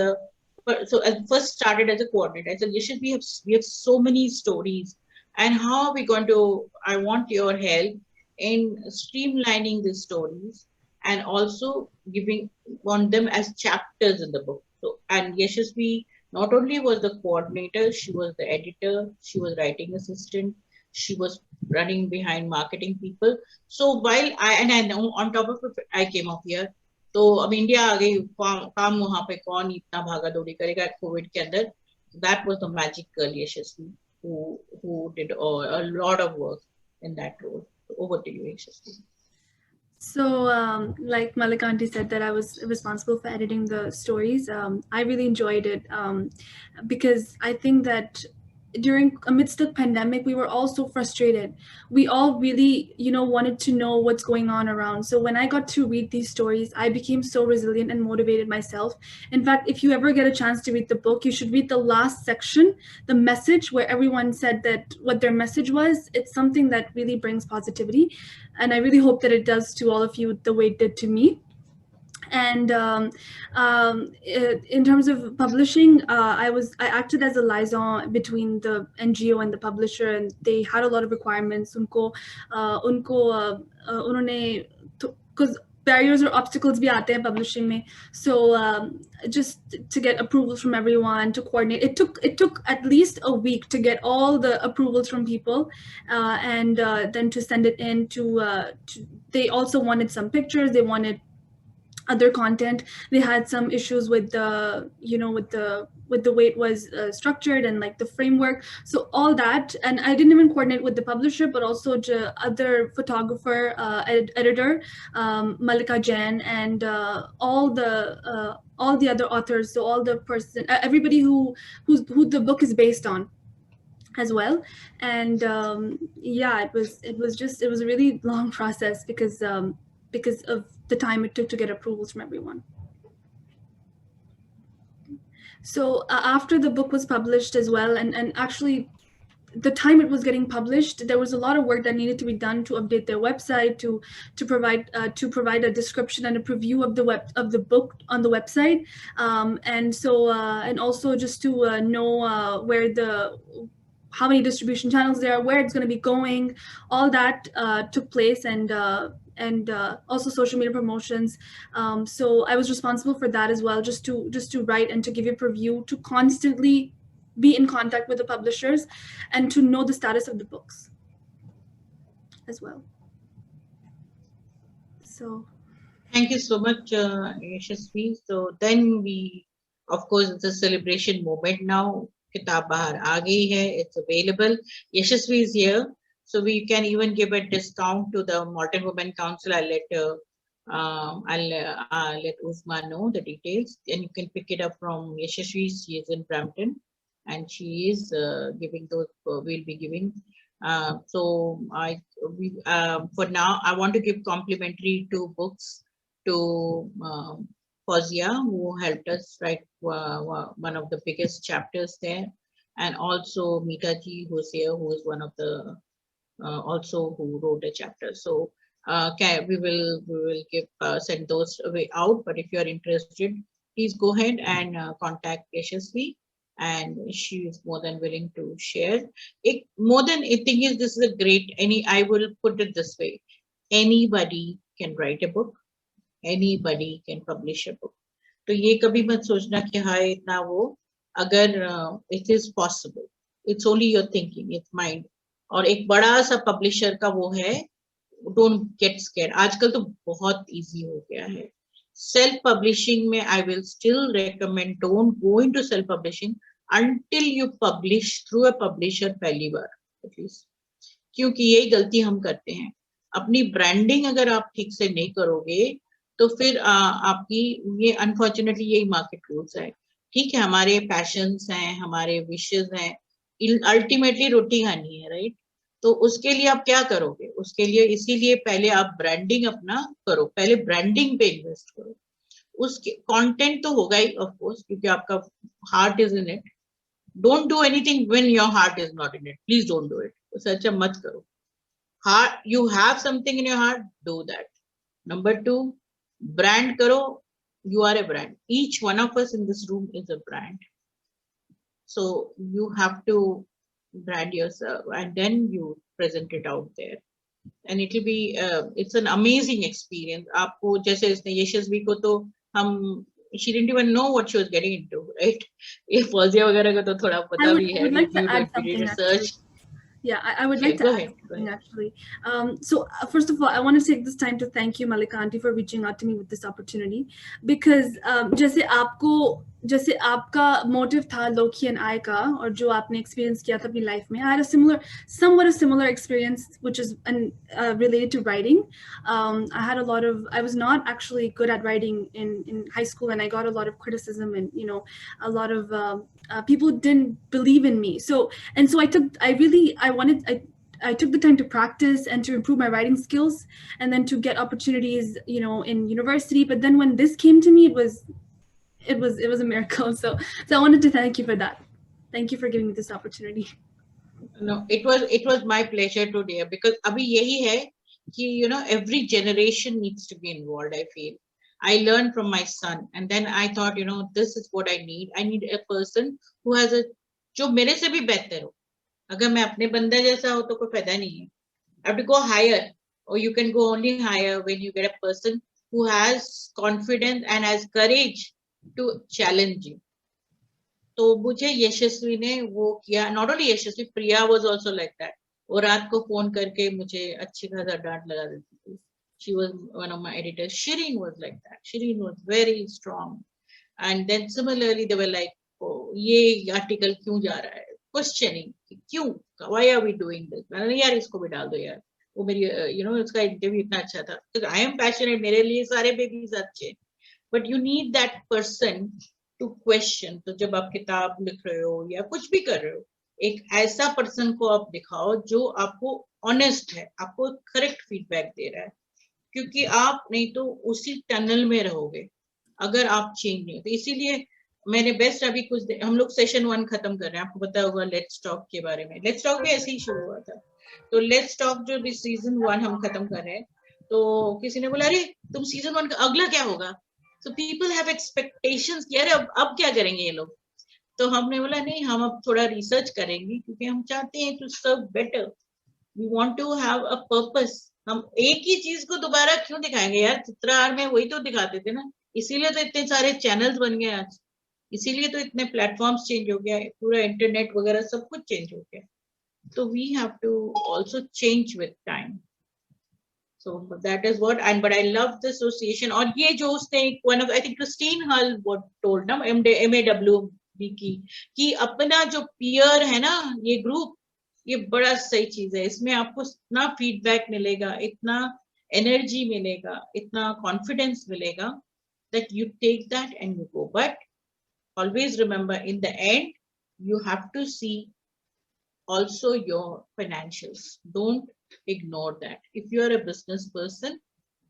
first started as a coordinator. I said, Yashasvi, we have so many stories, and how are we going to? I want your help in streamlining these stories and also want them as chapters in the book. So, and Yashasvi not only was the coordinator, she was the editor, she was writing assistant, she was running behind marketing people. So while I know on top of it, I came up here. So अब India आ गई, काम वहाँ पे कौन इतना भागा दौड़ी करेगा कोविड के अंदर. That was the magic girl Yashasvi who did a lot of work in that role. So over to you, Yashasvi. So like Malika Aunty said, that I was responsible for editing the stories. I really enjoyed it because I think that amidst the pandemic, we were all so frustrated. We all really, wanted to know what's going on around. So when I got to read these stories, I became so resilient and motivated myself. In fact, if you ever get a chance to read the book, you should read the last section, the message, where everyone said that what their message was. It's something that really brings positivity. And I really hope that it does to all of you the way it did to me. And in terms of publishing, I acted as a liaison between the NGO and the publisher, and they had a lot of requirements. Because barriers or obstacles bhi aate hain publishing mein. So just to get approvals from everyone, to coordinate, it took at least a week to get all the approvals from people, and then to send it in to they also wanted some pictures, they wanted other content. They had some issues with the with the way it was structured and like the framework. So all that, and I didn't even coordinate with the publisher, but also the other photographer, editor, Malika Jain, and all the other authors. So all the everybody who the book is based on as well. And yeah, it was a really long process because of the time it took to get approvals from everyone. So after the book was published as well, and actually the time it was getting published, there was a lot of work that needed to be done to update their website, to provide a description and a preview of the book on the website, and so and also just to know how many distribution channels there are, where it's going to be going. All that took place, and also social media promotions. So I was responsible for that as well, just to write and to give a preview, to constantly be in contact with the publishers, and to know the status of the books as well. So thank you so much, Yashasvi. So then of course, it's a celebration moment now. Kitab bahar aa gayi hai, it's available. Yashasvi is here. So we can even give a discount to the Malton Women Council. I'll let Uzma know the details, and you can pick it up from Yashasvi. She is in Brampton, and she is giving those. We'll be giving. For now, I want to give complimentary 2 books to Fozia, who helped us write one of the biggest chapters there, and also Meeta ji, who's here, who is one of the also who wrote a chapter. So we will give send those away out. But if you are interested, please go ahead and contact Yashasvi, and she is more than willing to share. More than I think is this is a great. I will put it this way: anybody can write a book, anybody can publish a book. तो ये कभी मत सोचना कि हाँ इतना वो, अगर it is possible, it's only your thinking, it's mind. और एक बड़ा सा पब्लिशर का वो है, don't get scared. आजकल तो बहुत easy हो गया है. Self publishing में I will still recommend, don't go into self publishing until you publish through a publisher पहली बार at least. क्योंकि यही गलती हम करते हैं. अपनी ब्रांडिंग अगर आप ठीक से नहीं करोगे तो फिर आपकी ये अनफॉर्चुनेटली यही मार्केट रूल्स है. ठीक है, हमारे पैशंस हैं, हमारे विशेस हैं, अल्टीमेटली रोटी खानी है, राइट? तो उसके लिए आप क्या करोगे? उसके लिए इसीलिए पहले आप ब्रांडिंग अपना करो, पहले ब्रांडिंग पे इन्वेस्ट करो. उसके कंटेंट तो होगा ही ऑफ कोर्स, क्योंकि आपका heart is in it. Don't do anything when your heart is not in it. Please don't do it. उससे अच्छा मत करो. Heart, you have something in your heart, do that. Number 2, brand karo. You are a brand. Each one of us in this room is a brand. So you have to brand yourself, and then you present it out there, and it will be it's an amazing experience. आपको जैसे इसने यशस्वी को तो हम, she didn't even know what she was getting into, right? ये फौजिया वगैरह को तो थोड़ा पता भी है. Like to add something, research. Yeah, I would like to add something actually. So first of all, I want to take this time to thank you, Malika Aunty, for reaching out to me with this opportunity, because जैसे आपका motive था लोकी and I का, और जो आपने experience किया था अपनी लाइफ में, I had a somewhat similar experience, which is related to writing. I was not actually good at writing in high school, and I got a lot of criticism, and a lot of people didn't believe in me. So I took the time to practice and to improve my writing skills, and then to get opportunities, in university. But then when this came to me, it was a miracle. So I wanted to thank you for that. Thank you for giving me this opportunity. No, it was my pleasure today, because अभी यही है कि every generation needs to be involved. I feel I learned from my son, and then I thought this is what I need. I need a person who has जो मेरे से भी बेहतर हो. अगर मैं अपने बंदे जैसा हो तो कोई फायदा नहीं है. I have to go higher, or you can go only higher when you get a person who has confidence and has courage to challenge you. तो मुझे यशस्वी ने वो किया. Not only Yashasvi, Priya was also like that. वो रात को phone करके मुझे अच्छी खासा डांट लगा देती थी. She was one of my editors. Shireen was like that. Shireen was very strong. And then similarly, they were like, oh, ये आर्टिकल क्यों जा रहा है? Questioning, क्यों? Why are we doing this? मैंने यार इसको भी डाल दो यार. वो मेरी उसका इंटरव्यू इतना अच्छा था. Because I am passionate. मेरे लिए सारे बेबीज अच्छे. But you need that person to question. तो जब आप किताब लिख रहे हो या कुछ भी कर रहे हो, एक ऐसा पर्सन को आप दिखाओ जो आपको ऑनेस्ट है, आपको करेक्ट फीडबैक दे रहा है. क्योंकि आप नहीं तो उसी टनल में रहोगे अगर आप चेंज नहीं. तो इसीलिए मैंने बेस्ट अभी हम लोग सेशन 1 खत्म कर रहे हैं. आपको पता होगा लेट्स टॉक के बारे में. लेट्स टॉक भी ऐसे ही शुरू हुआ था. तो लेट्स टॉक जो भी सीजन 1 हम खत्म कर रहे हैं, तो किसी ने बोला अरे तुम सीजन 1 का अगला क्या होगा? So people have expectations कि यार अब क्या करेंगे ये लोग. तो हमने बोला नहीं, हम अब थोड़ा रिसर्च करेंगे, क्योंकि हम चाहते हैं to serve better. We want to have a purpose. हम एक ही चीज को दोबारा क्यों दिखाएंगे यार? चित्रार में वही तो दिखाते थे ना. इसीलिए तो इतने सारे चैनल्स बन गए आज. इसीलिए तो इतने प्लेटफॉर्म्स चेंज हो गया, पूरा इंटरनेट वगैरह सब कुछ चेंज हो गया. तो we have to also change with time. So that is what, but I love the association. और ये जो उसने one of I think Christine Hull what told ना MAWB की कि अपना जो peer है ना, ये ग्रुप, ये बड़ा सही चीज है. इसमें आपको इतना फीडबैक मिलेगा, इतना एनर्जी मिलेगा, इतना कॉन्फिडेंस मिलेगा that you take that and you go. But always remember, in the end, you have to see also your financials. Don't ignore that. If you are a business person,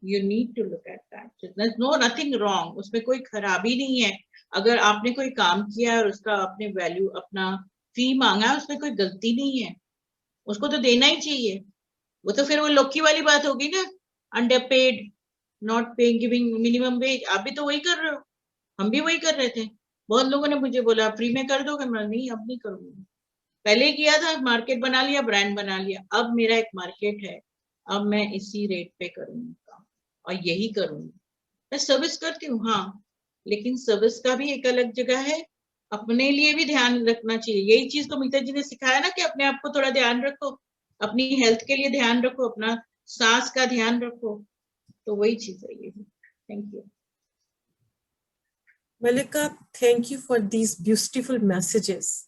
You need to look at that. There's nothing wrong. उसमें कोई खराबी नहीं है. अगर आपने कोई काम किया और उसका आपने वैल्यू अपना फी मांगा, उसमें कोई गलती नहीं है. उसको तो देना ही चाहिए. वो तो फिर वो लोकी वाली बात होगी ना, underpaid, not paying, giving minimum wage. आप भी तो वही कर रहे हो, हम भी वही कर रहे थे. बहुत लोगों ने मुझे बोला फ्री में कर दोगे, मैं नहीं, अब नहीं करूंगी. पहले किया था, मार्केट बना लिया, ब्रांड बना लिया. अब मेरा एक मार्केट है, अब मैं इसी रेट पे करूंगी काम और यही करूंगी. मैं सर्विस करती हूँ हाँ, लेकिन सर्विस का भी एक अलग जगह है. अपने लिए भी ध्यान रखना चाहिए. यही चीज तो मीता जी ने सिखाया ना कि अपने आप को थोड़ा ध्यान रखो, अपनी हेल्थ के लिए ध्यान रखो, अपना सांस का ध्यान रखो. तो वही चीज है ये. Thank you Mallika, thank you for these beautiful messages.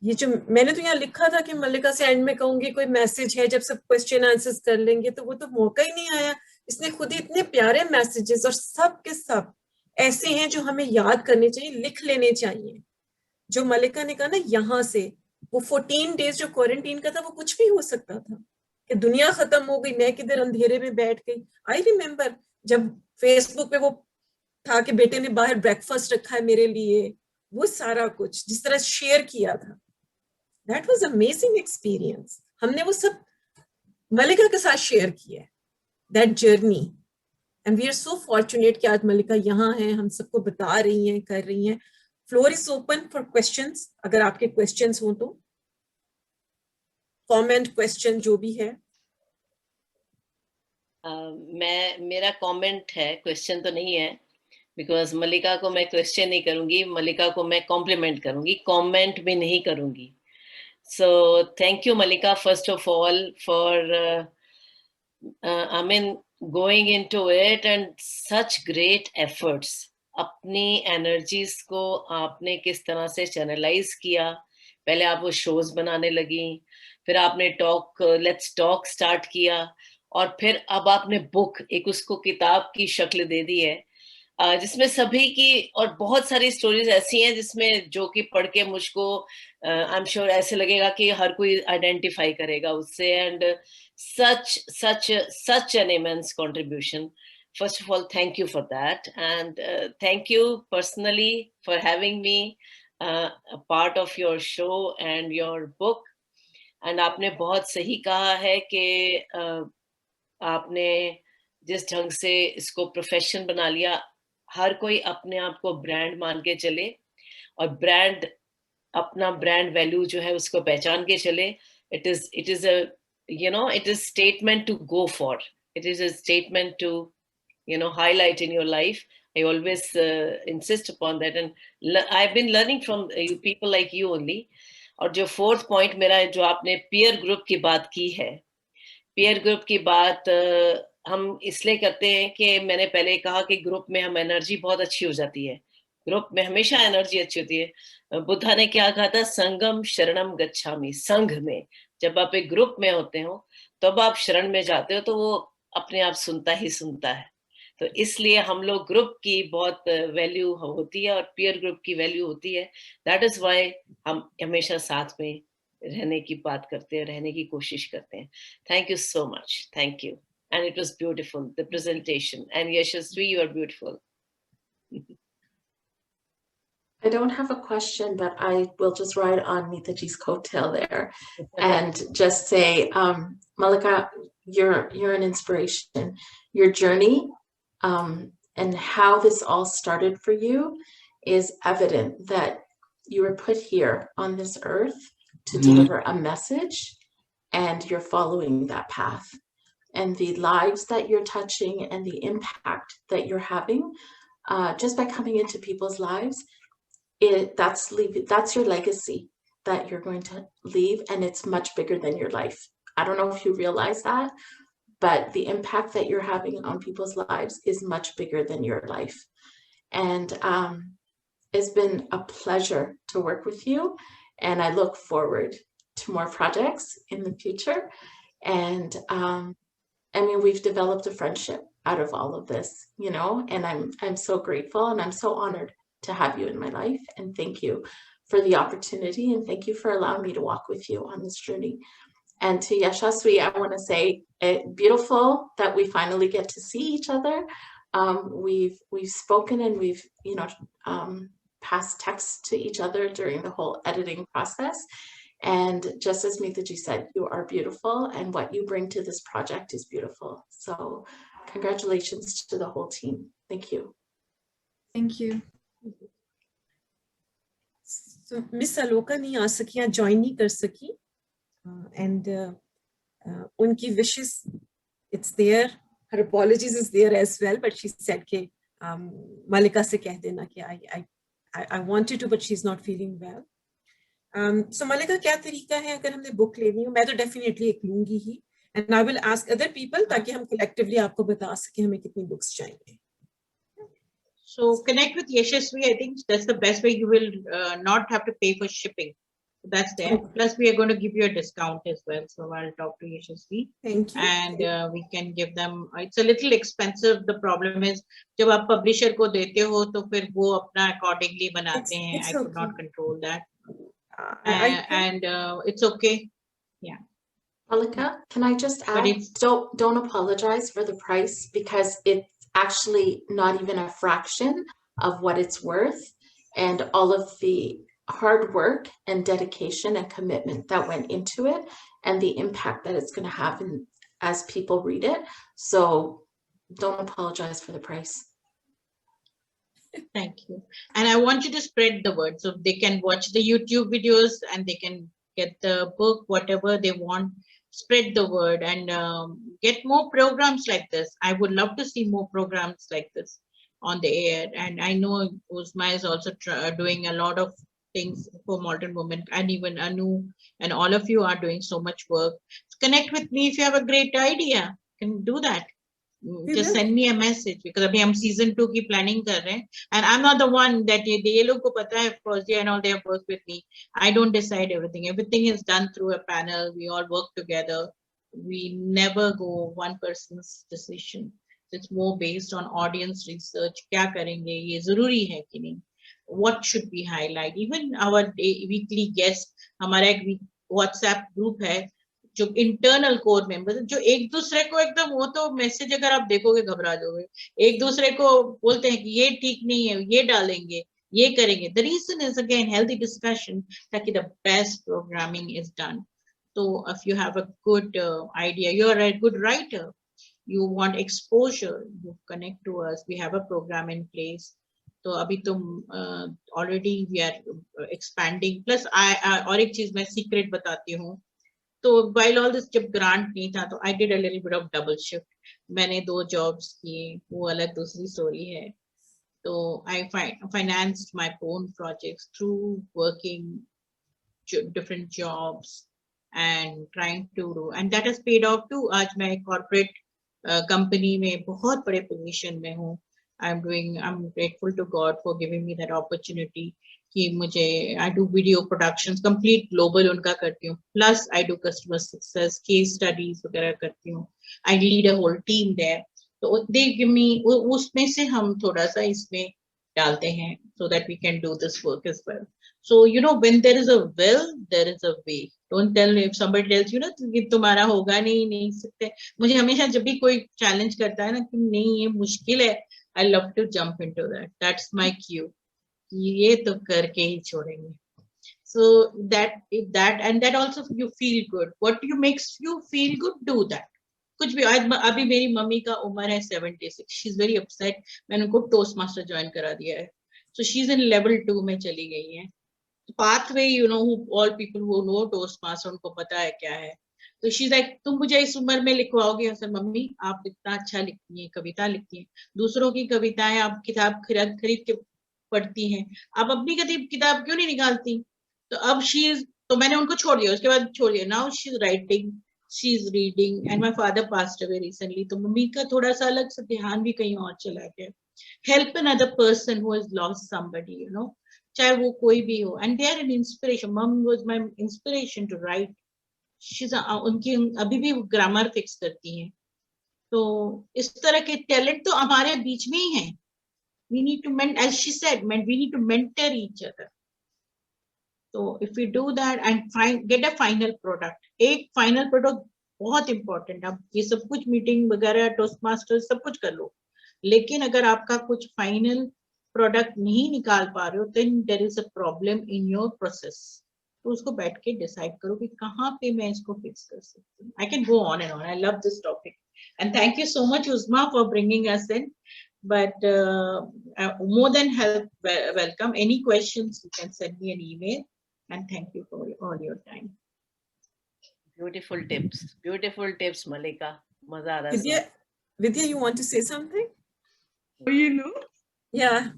ये जो मैंने तो यहाँ लिखा था कि मल्लिका से एंड में कहूंगी कोई मैसेज है जब सब क्वेश्चन आंसर्स कर लेंगे, तो वो तो मौका ही नहीं आया. इसने खुद ही इतने प्यारे मैसेजेस, और सब के सब ऐसे हैं जो हमें याद करने चाहिए, लिख लेने चाहिए. जो मल्लिका ने कहा ना, यहाँ से वो 14 डेज जो क्वारंटीन का था, वो कुछ भी हो सकता था कि दुनिया खत्म हो गई, मैं किधर अंधेरे में बैठ गई. आई रिमेम्बर जब फेसबुक पे वो था कि बेटे ने बाहर ब्रेकफास्ट रखा है मेरे लिए, वो सारा कुछ जिस तरह शेयर किया था, that was amazing experience. हमने वो सब मल्लिका के साथ शेयर किया है, that journey, and we are so fortunate कि आज मल्लिका यहाँ है, हम सबको बता रही हैं, कर रही हैं. Floor is open for questions. अगर आपके questions हो तो comment, question जो भी है. मेरा कमेंट है, क्वेश्चन तो नहीं है, बिकॉज मल्लिका को मैं क्वेश्चन नहीं करूंगी, मल्लिका को मैं कॉम्प्लीमेंट करूंगी, कमेंट भी नहीं करूंगी. So thank you, Mallika, first of all, for going into it, and such great efforts. अपनी energies को आपने किस तरह से channelize किया. पहले आप वो shows बनाने लगी, फिर आपने let's talk start किया, और फिर अब आपने book, एक उसको किताब की शक्ल दे दी है, जिसमें सभी की और बहुत सारी स्टोरीज ऐसी हैं जिसमें जो कि पढ़ के मुझको आई एम श्योर ऐसे लगेगा कि हर कोई आइडेंटिफाई करेगा उससे. And such an immense contribution. First of all, thank you for that, and thank you personally for having me a part of your show and your book. And आपने बहुत सही कहा है कि आपने जिस ढंग से इसको प्रोफेशन बना लिया, हर कोई अपने आप को ब्रांड मान के चले, और ब्रांड अपना ब्रांड वैल्यू जो है उसको पहचान के चले. it is a it is statement to go for. It is a statement to highlight in your life. I always insist upon that, and I've been learning from people like you only. और जो fourth point मेरा है, जो आपने peer group की बात की है, पीयर ग्रुप की बात हम इसलिए करते हैं कि मैंने पहले कहा कि ग्रुप में हम एनर्जी बहुत अच्छी हो जाती है. ग्रुप में हमेशा एनर्जी अच्छी होती है. बुद्धा ने क्या कहा था? संगम शरणम गच्छामि. संघ में जब आप एक ग्रुप में होते हो तब आप शरण में जाते हो, तो वो अपने आप सुनता ही सुनता है. तो इसलिए हम लोग ग्रुप की बहुत वैल्यू होती है और पीयर ग्रुप की वैल्यू होती है. दैट इज व्हाई हम हमेशा साथ में रहने की बात करते हैं, रहने की कोशिश करते हैं. Thank you so much. Thank you. And it was beautiful, the presentation. And Yashasvi, you are beautiful. I don't have a question, but I will just ride on Neetaji's coattail there and just say, Mallika, you're an inspiration. Your journey and how this all started for you is evident that you were put here on this earth to deliver a message, and you're following that path. And the lives that you're touching and the impact that you're having just by coming into people's lives, that's your legacy that you're going to leave, and it's much bigger than your life. I don't know if you realize that, but the impact that you're having on people's lives is much bigger than your life. And it's been a pleasure to work with you, and I look forward to more projects in the future. And we've developed a friendship out of all of this, and I'm so grateful, and I'm so honored to have you in my life. And thank you for the opportunity, and thank you for allowing me to walk with you on this journey. And to Yashasvi, I want to say, beautiful that we finally get to see each other. We've spoken and we've passed texts to each other during the whole editing process. And just as Mitaji said, you are beautiful, and what you bring to this project is beautiful. So congratulations to the whole team. Thank you. Thank you. So Miss Aloka नहीं आ सकी या join नहीं कर सकी, and उनकी wishes, it's there, her apologies is there as well, but she said कि Malika से कह देना कि I wanted to, but she's not feeling well. So Malika, क्या तरीका है अगर हमने book लेनी हो? मैं तो definitely एक लूंगी ही, and I will ask other people ताकि हम collectively आपको बता सकें हमें कितनी books चाहिए. So connect with Yashasvi. I think that's the best way. You will not have to pay for shipping. So that's there. Okay. Plus, we are going to give you a discount as well. So I'll talk to Yashasvi. Thank you. And we can give them. It's a little expensive. The problem is, जब आप publisher को देते हो, तो फिर वो अपना accordingly बनाते हैं. I could not control that. And it's okay. Yeah. Malika, can I just add? Don't apologize for the price, because it's actually not even a fraction of what it's worth, and all of the hard work and dedication and commitment that went into it, and the impact that it's going to have as people read it. So don't apologize for the price. Thank you. And I want you to spread the word, so they can watch the YouTube videos and they can get the book, whatever they want. Spread the word and get more programs like this. I would love to see more programs like this on the air. And I know Uzma is also doing a lot of things for modern women, and even Anu and all of you are doing so much work. Connect with me if you have a great idea. You can do that. Just send me a message, because abhi hum season 2 ki planning kar rahe hain, and I'm not the one that ye log ko pata hai, Fauziya and all, they have worked with me. I don't decide everything. Everything is done through a panel. We all work together. We never go one person's decision. It's more based on audience research. Kya karenge? Ye zaruri hai ki nahi? What should we highlight? Even our weekly guests, हमारा एक WhatsApp group है, जो internal core members, जो एक दूसरे को एकदम, वो तो मैसेज अगर आप देखोगे घबरा जाओगे, एक दूसरे को बोलते हैं कि ये ठीक नहीं है, ये डालेंगे, ये करेंगे. The reason is again healthy discussion, ताकि the best programming is done. So if you have a good idea, you are a good writer, you want exposure, you connect to us. We have a program in place. तो अभी तुम already we are expanding. Plus और एक चीज मैं secret बताती हूँ. तो while all this, जब grant नहीं था, तो I did a little bit of double shift. मैंने 2 jobs किए, वो अलग दूसरी story है. So I financed my own projects through working different jobs and trying to do, and that has paid off too. आज मैं corporate company में बहुत बड़े position में हूँ. I'm grateful to God for giving me that opportunity. कि मुझे I do video productions, complete global उनका करती हूँ. Plus I do customer success, case studies वगैरह करती हूँ. I lead a whole team there. So they give me, उसमें से हम थोड़ा सा इसमें डालते हैं, so that we can do this work as well. So you know, when there is a will, there is a way. Don't tell me if somebody tells you ना कि तुम्हारा होगा नहीं सकते. मुझे हमेशा जब भी कोई challenge करता है ना कि नहीं ये मुश्किल है, I love to jump into that. That's my cue. ये तो करके ही छोड़ेंगे. So that also you feel good. What makes you feel good, do that. कुछ भी. अभी मेरी मम्मी का उम्र है 76. She's very upset. मैंने उनको Toastmaster join करा दिया है. So she's in level 2 में चली गई है. Pathway, you know, all people who know Toastmaster उनको पता है क्या है. तो she's like, तुम मुझे इस उम्र में लिखवाओगे? सर मम्मी आप इतना अच्छा लिखती हैं, कविता लिखती हैं, दूसरों की कविताएं आप किताब खरीद के पढ़ती हैं, आप अपनी किताब क्यों नहीं निकालती? तो अब तो मैंने उनको छोड़ दिया, उसके बाद छोड़ दिया. Now she's writing, she's reading, and my father passed away recently. तो मम्मी का थोड़ा सा अलग से ध्यान भी कहीं और चला गया. Help another person who has lost somebody, you know, चाहे वो कोई भी हो, and they are an inspiration. Mom was my inspiration to write. उनकी अभी भी ग्रामर फिक्स करती हैं. तो इस तरह के टैलेंट तो हमारे बीच में ही हैं. We need to as she said, we need to mentor each other. तो if we do that and get a final product, एक final product बहुत important. आप ये सब कुछ मीटिंग वगैरह टोस्ट मास्टर सब कुछ कर लो, लेकिन अगर आपका कुछ फाइनल प्रोडक्ट नहीं निकाल पा रहे हो, then there is a problem in your process. तो उसको बैठ के डिसाइड करो कि कहाँ पे मैं इसको फिक्स कर सकती हूँ. I can go on and on. I love this topic, and thank you so much, Uzma, for bringing us in. But more than welcome. Any questions, you can send me an email, and thank you for all your time. Beautiful tips, Malika. Maza aa raha Vidya, Vidya, you want to say something? Oh, you know? Yeah.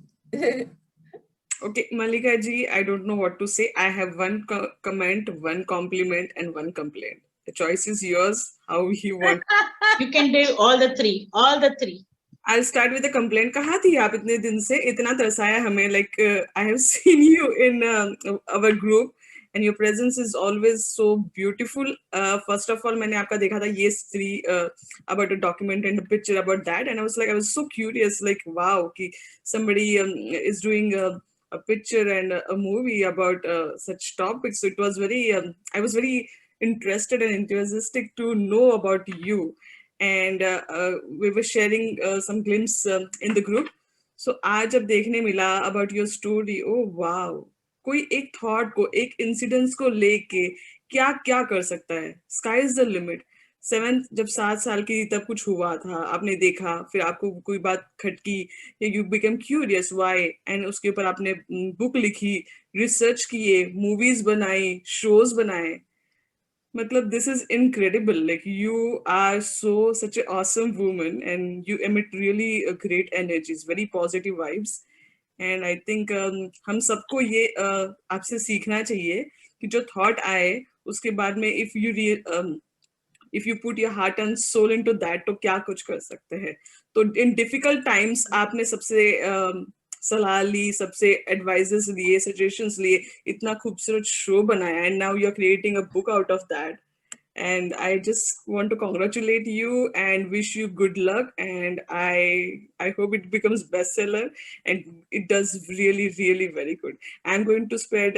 Okay, Malika ji, I don't know what to say. I have one comment, one compliment, and one complaint. The choice is yours. How you want. You can do all the three. All the three. I'll start with the complaint. कहाँ थी आप इतने दिन से? इतना तरसाया हमें. Like I have seen you in our group, and your presence is always so beautiful. First of all, मैंने आपका देखा था Yes 3 about a document and a picture about that, and I was so curious. Like wow, कि somebody is doing a picture and a movie about such topics. So it was very. I was very interested and enthusiastic to know about you. And we were sharing some glimpse in the group. So आज जब देखने मिला about your story, oh wow, कोई एक thought को, एक incidents को लेके क्या क्या कर सकता है? Sky is the limit. 7th जब 7 साल की तब कुछ हुआ था, आपने देखा, फिर आपको कोई बात खटकी, you became curious why, and उसके ऊपर आपने book लिखी, research किए, movies बनाई, shows बनाए. Matlab, this is incredible. Like you are such an awesome woman, and you emit really great energies, very positive vibes. And I think हम सबको ये आपसे सीखना चाहिए कि जो thought आए उसके बाद में if you put your heart and soul into that, तो क्या कुछ कर सकते हैं. तो in difficult times आपने सबसे सलाह ली, सबसे advices लिए, suggestions लिए, इतना खूबसूरत show बनाया, and now you're creating a book out of that. And I just want to congratulate you and wish you good luck, and I hope it becomes bestseller, and it does really, really very good. I'm going to spread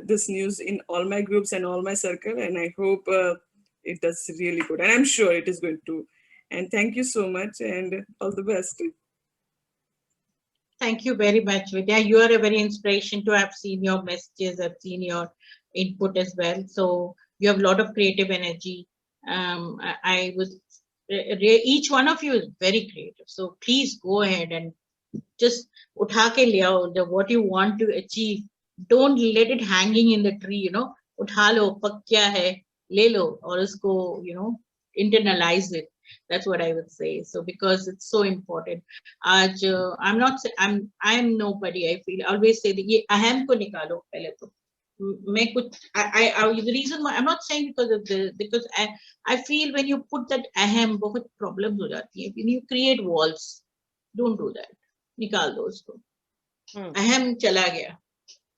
this news in all my groups and all my circle, and I hope it does really good, and I'm sure it is going to. And thank you so much, and all the best. Thank you very much, Vidya. You are a very inspiration to have seen your messages, I've seen your input as well. So you have a lot of creative energy. Each one of you is very creative. So please go ahead and just utha ke le aao what you want to achieve. Don't let it hanging in the tree, Utha lo, pak kya hai, le lo, aur usko, internalize it. That's what I would say. So because it's so important. I'm nobody. I feel always say that ye aham ko nikalo pehle to. The reason why I'm not saying because I feel when you put that aham, bahut problems ho jati hai. When you create walls, don't do that. Nikal do usko. Aham chala gaya.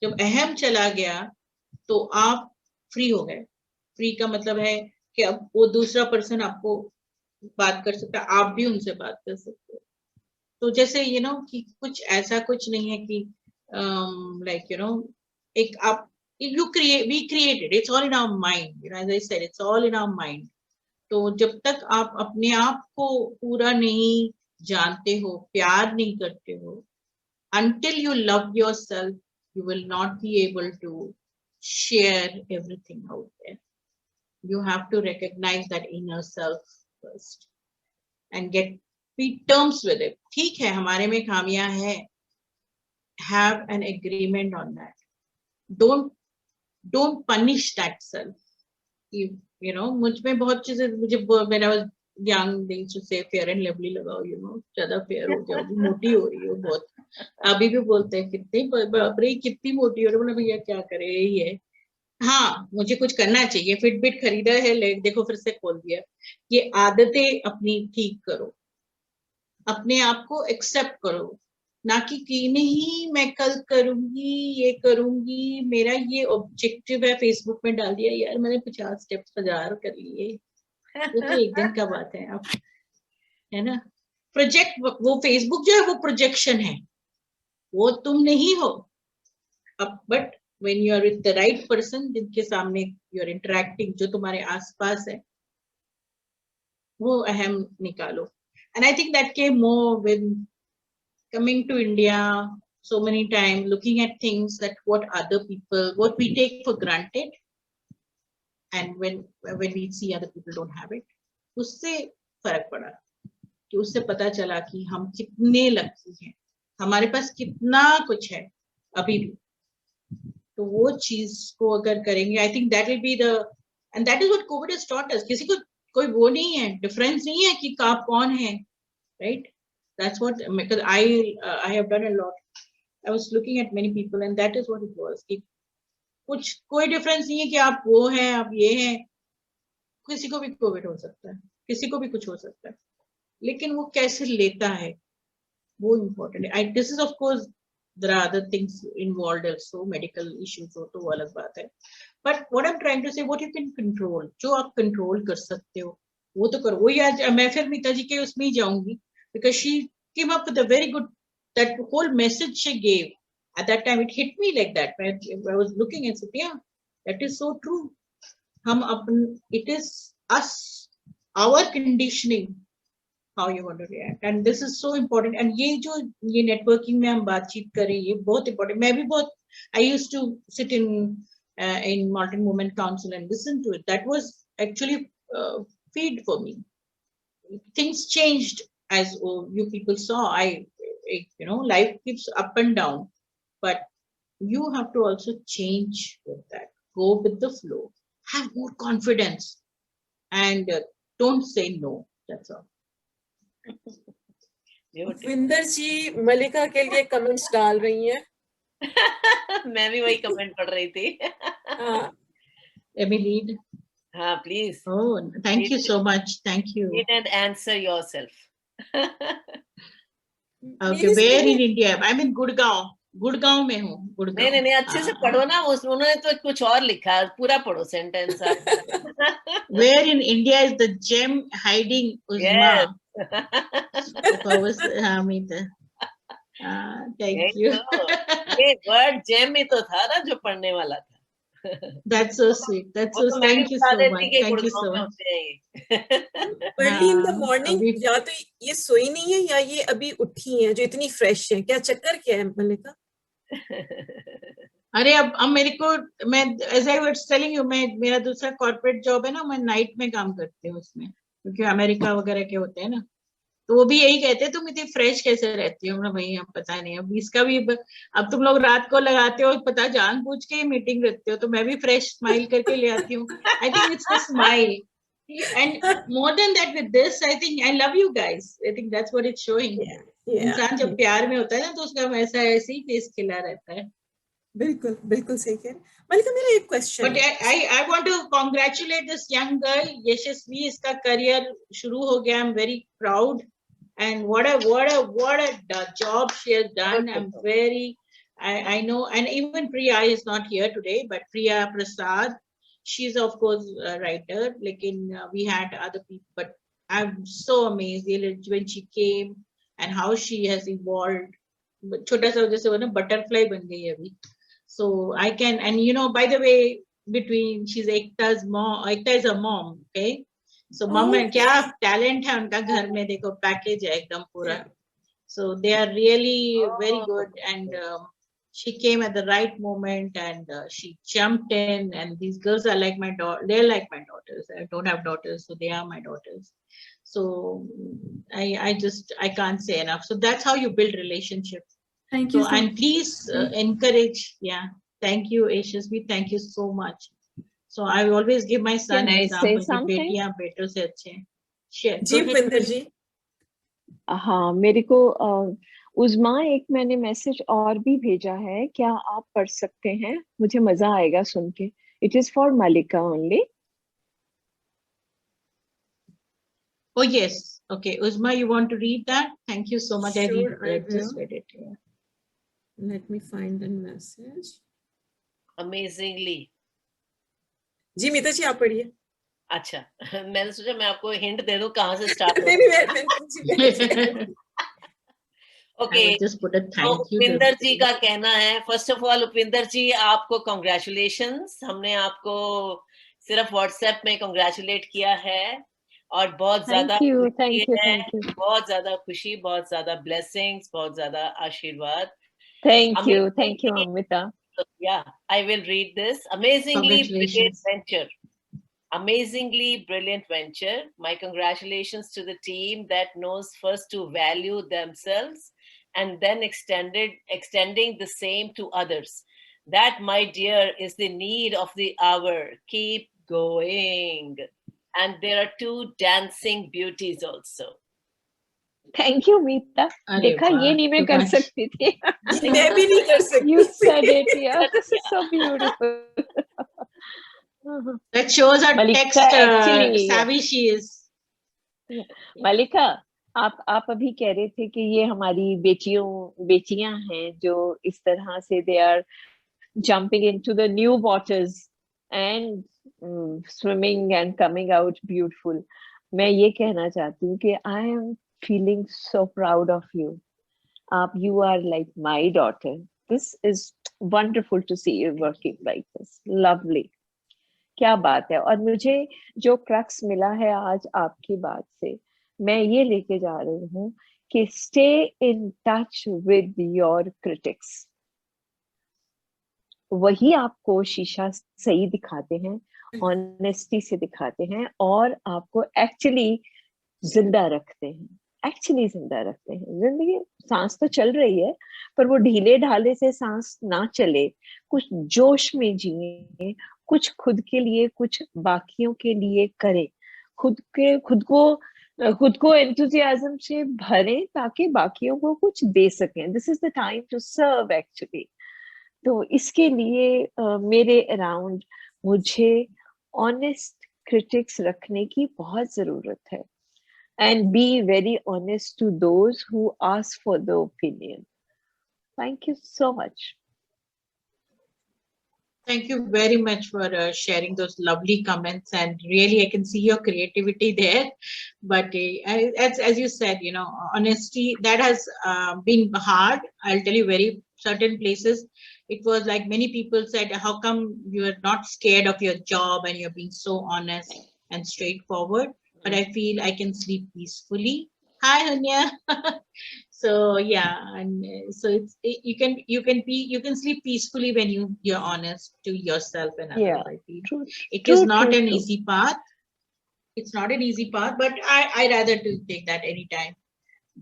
जब aham chala gaya, तो आप free हो गए. Free का मतलब है कि अब वो दूसरा person आपको बात कर सकता है, आप भी उनसे बात कर सकते हो. तो जैसे कि कुछ ऐसा कुछ नहीं है कि एक आप we created, it's all in our mind, as I said, it's all in our mind. तो जब तक आप अपने आप को पूरा नहीं जानते हो, प्यार नहीं करते हो, until you love yourself, you will not be able to share everything out there. You have to recognize that inner self first and be terms with it. ठीक है, हमारे में खामियां हैं. Have an agreement on that. Don't punish that self. मुझ में बहुत चीजें when I was young, they used to say fair and lovely लगाओ, ज़्यादा fair हो जाओ, मोटी हो रही हो बहुत. अभी भी बोलते हैं कितनी मोटी हो रही है. बोला भैया क्या करे, यही है. हाँ, मुझे कुछ करना चाहिए. फिटबिट खरीदा है, देखो फिर से खोल दिया. ये आदतें अपनी ठीक करो, अपने आप को एक्सेप्ट करो, ना कि नहीं मैं कल करूंगी, ये करूंगी, मेरा ये ऑब्जेक्टिव है. फेसबुक में डाल दिया, यार मैंने 50 स्टेप्स 1000 कर लिए, वो तो एक दिन का बात है. आप है ना, प्रोजेक्ट, वो फेसबुक जो है वो प्रोजेक्शन है, वो तुम नहीं हो. अब but when you are with the right person, जिनके सामने you are interacting, जो तुम्हारे आसपास है, वो अहम निकालो. And I think that came more when coming to India so many times, looking at things that what other people, what we take for granted, and when we see other people don't have it, उससे फर्क पड़ा कि उससे पता चला कि हम कितने लकी हैं, हमारे पास कितना कुछ है अभी भी. तो वो चीज को अगर करेंगे, I think that will be the, and that is what COVID has taught us. किसी को कोई वो नहीं है, डिफरेंस नहीं है कि आप कौन है, right? That's what, because I have done a lot. I was looking at many people and that is what it was. कि कुछ कोई डिफरेंस नहीं है कि आप वो हैं, आप ये हैं. किसी को भी कोविड हो सकता है, किसी को भी कुछ हो सकता है, लेकिन वो कैसे लेता है वो इम्पोर्टेंट है. This is of course there are other things involved also, medical issues हो तो वो अलग बात है. But what I'm trying to say, what you can control, जो आप control कर सकते हो वो तो करो. वही आज मैं फिर मीता जी के उसमें ही जाऊंगी, because she came up with a very good, that whole message she gave at that time, it hit me like that. I was looking and said, yeah, that is so true. हम अपन, it is us, our conditioning, how you want to react, and this is so important. And ये जो ये networking में हम बातचीत करें, ये बहुत important. मैं भी बहुत, I used to sit in Martin Movement Council and listen to it. That was actually feed for me. Things changed, as you people saw. You know, life keeps up and down, but you have to also change with that. Go with the flow. Have more confidence, and don't say no. That's all. विंदर जी मलिका के लिए comments डाल रही हैं. मैं भी वही comment पढ़ रही थी. Let me read. हाँ, please. Oh, thank you so much. Thank you. Read and answer yourself. Okay, where in India? I'm in Gurgaon. Gurgaon में हूँ. गुड़गांव. नहीं, अच्छे से पढ़ो ना. उन्होंने तो कुछ और लिखा है, पूरा पढ़ो sentence. Where in India is the gem hiding, Uzma? Thank you. ये वर्ड जेम ही तो था ना जो पढ़ने वाला था. That's so sweet. That's so. Thank you so much. Thank you so much. Early in the morning, या तो ये सोई नहीं है या ये अभी उठी है जो इतनी फ्रेश है. क्या चक्कर क्या है मलिका? अरे अब मेरे को, मैं as I was telling you, मैं मेरा दूसरा कॉर्पोरेट जॉब है ना, मैं नाइट में काम करती हूँ उसमें, क्योंकि अमेरिका वगैरह के होते हैं ना, तो वो भी यही कहते हैं तुम इतनी फ्रेश कैसे रहती हो. ना भाई, अब पता नहीं, अब इसका भी, अब तुम लोग रात को लगाते हो, पता जानबूझ के मीटिंग रखते हो, तो मैं भी फ्रेश स्माइल करके ले आती हूँ. I think it's the smile, and more than that with this I think I love you guys. I think that's what it's showing. इंसान जब प्यार में होता है ना, तो उसका वैसा ऐसे ही फेस खिला रहता है. बिल्कुल बिल्कुल सही कह रहे हैं. मलिका, मेरा एक question. But I want to congratulate this young girl. Yashasvi, इसका करियर शुरू हो गया. I am very proud. And what a job she has done. I'm very, I know, and even Priya is not here today, but Priya Prasad, she's of course a writer. Like we had other people, but I'm so amazed when she came and how she has evolved. छोटा सा जैसे वो ना butterfly बन गई अभी. So I can, and you know, by the way, between she's Ekta's mom. Ekta is a mom, okay. So mom and क्या talent है उनका घर में, देखो package है एकदम पूरा. So they are really very good, and she came at the right moment, and she jumped in, and these girls are like my daughter. They're like my daughters. I don't have daughters, so they are my daughters. So I can't say enough. So that's how you build relationships. Thank you. So, and please encourage. Yeah, thank you, Yashasvi. Thank you so much. So I always give my son Can I say something? बेटियां बेटों से अच्छे. Share. जी विंदर जी. हाँ, मेरे को उज़मा एक मैंने message और भी भेजा है, क्या आप पढ़ सकते हैं? मुझे मजा आएगा सुन के. It is for Malika only. Oh yes. Okay, Uzma, you want to read that? Thank you so much. Sure, I just read it. Yeah. Let me find the message. Amazingly. जी मीता जी आप पढ़िए. अच्छा, मैंने सोचा मैं आपको हिंट दे दूं कहाँ से start. Okay. I would just put a तो thank you. उपिंदर जी का कहना है, फर्स्ट ऑफ ऑल उपिंदर जी आपको कॉन्ग्रेचुलेशंस, हमने आपको सिर्फ व्हाट्सएप में कॉन्ग्रेचुलेट किया है और बहुत ज्यादा खुशी है, बहुत ज्यादा खुशी, बहुत ज्यादा ब्लेसिंग्स, बहुत ज्यादा आशीर्वाद. Thank you, Amita. Yeah, I will read this. Amazingly brilliant Congratulations. venture. Amazingly brilliant venture. My congratulations to the team that knows first to value themselves and then extending the same to others. That, my dear, is the need of the hour. Keep going. And there are 2 dancing beauties also. Thank you, Meeta. देखा ये नहीं मैं कर सकती थी. मैं भी नहीं कर सकती. You said it, yeah. This is so beautiful. That shows how Malika, text actually, savvy she is. मालिका, आप अभी कह रहे थे कि ये हमारी बेटियां हैं जो इस तरह से they are jumping into the new waters and swimming and coming out beautiful. मैं ये कहना चाहती हूँ कि I am feeling so proud of you. You are like my daughter. This is wonderful to see you working like this. Lovely. क्या बात है. और मुझे जो क्रक्स मिला है आज आपकी बात से, मैं ये लेके जा रही हूँ कि stay in touch with your critics. वही आपको शीशा सही दिखाते हैं, ऑनेस्टी से दिखाते हैं और आपको एक्चुअली जिंदा रखते हैं. जिंदगी सांस तो चल रही है पर वो ढीले ढाले से सांस ना चले, कुछ जोश में जिए, कुछ खुद के लिए, कुछ बाकियों के लिए करें, खुद को एंथुसियाज्म से भरें ताकि बाकियों को कुछ दे सकें. This is the time to serve actually. तो इसके लिए मेरे अराउंड मुझे ऑनेस्ट क्रिटिक्स रखने की बहुत जरूरत है. And be very honest to those who ask for the opinion. Thank you so much. Thank you very much for sharing those lovely comments, and really I can see your creativity there. But as you said, you know, honesty, that has been hard. I'll tell you, very certain places it was like many people said, how come you are not scared of your job and you're being so honest and straightforward? But I feel I can sleep peacefully. Hi, Hanya. So yeah, and so you can sleep peacefully when you're honest to yourself and others. Yeah, I feel true, it is not true, an true. easy path. It's not an easy path, but I rather to take that anytime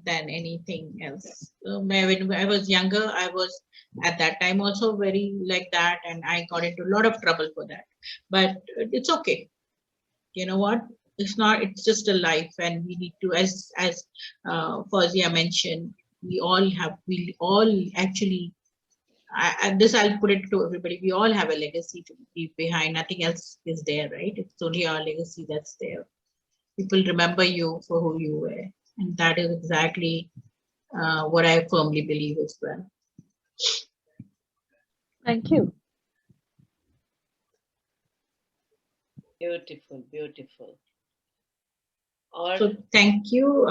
than anything else. When I was younger, I was at that time also very like that, and I got into a lot of trouble for that. But it's okay. You know what? It's just a life, and we need to, as Fawzia mentioned, we all actually, this I'll put it to everybody, we all have a legacy to leave behind. Nothing else is there, right? It's only our legacy that's there. People remember you for who you were, and that is exactly what I firmly believe as well. Thank you. Beautiful, beautiful. So thank you.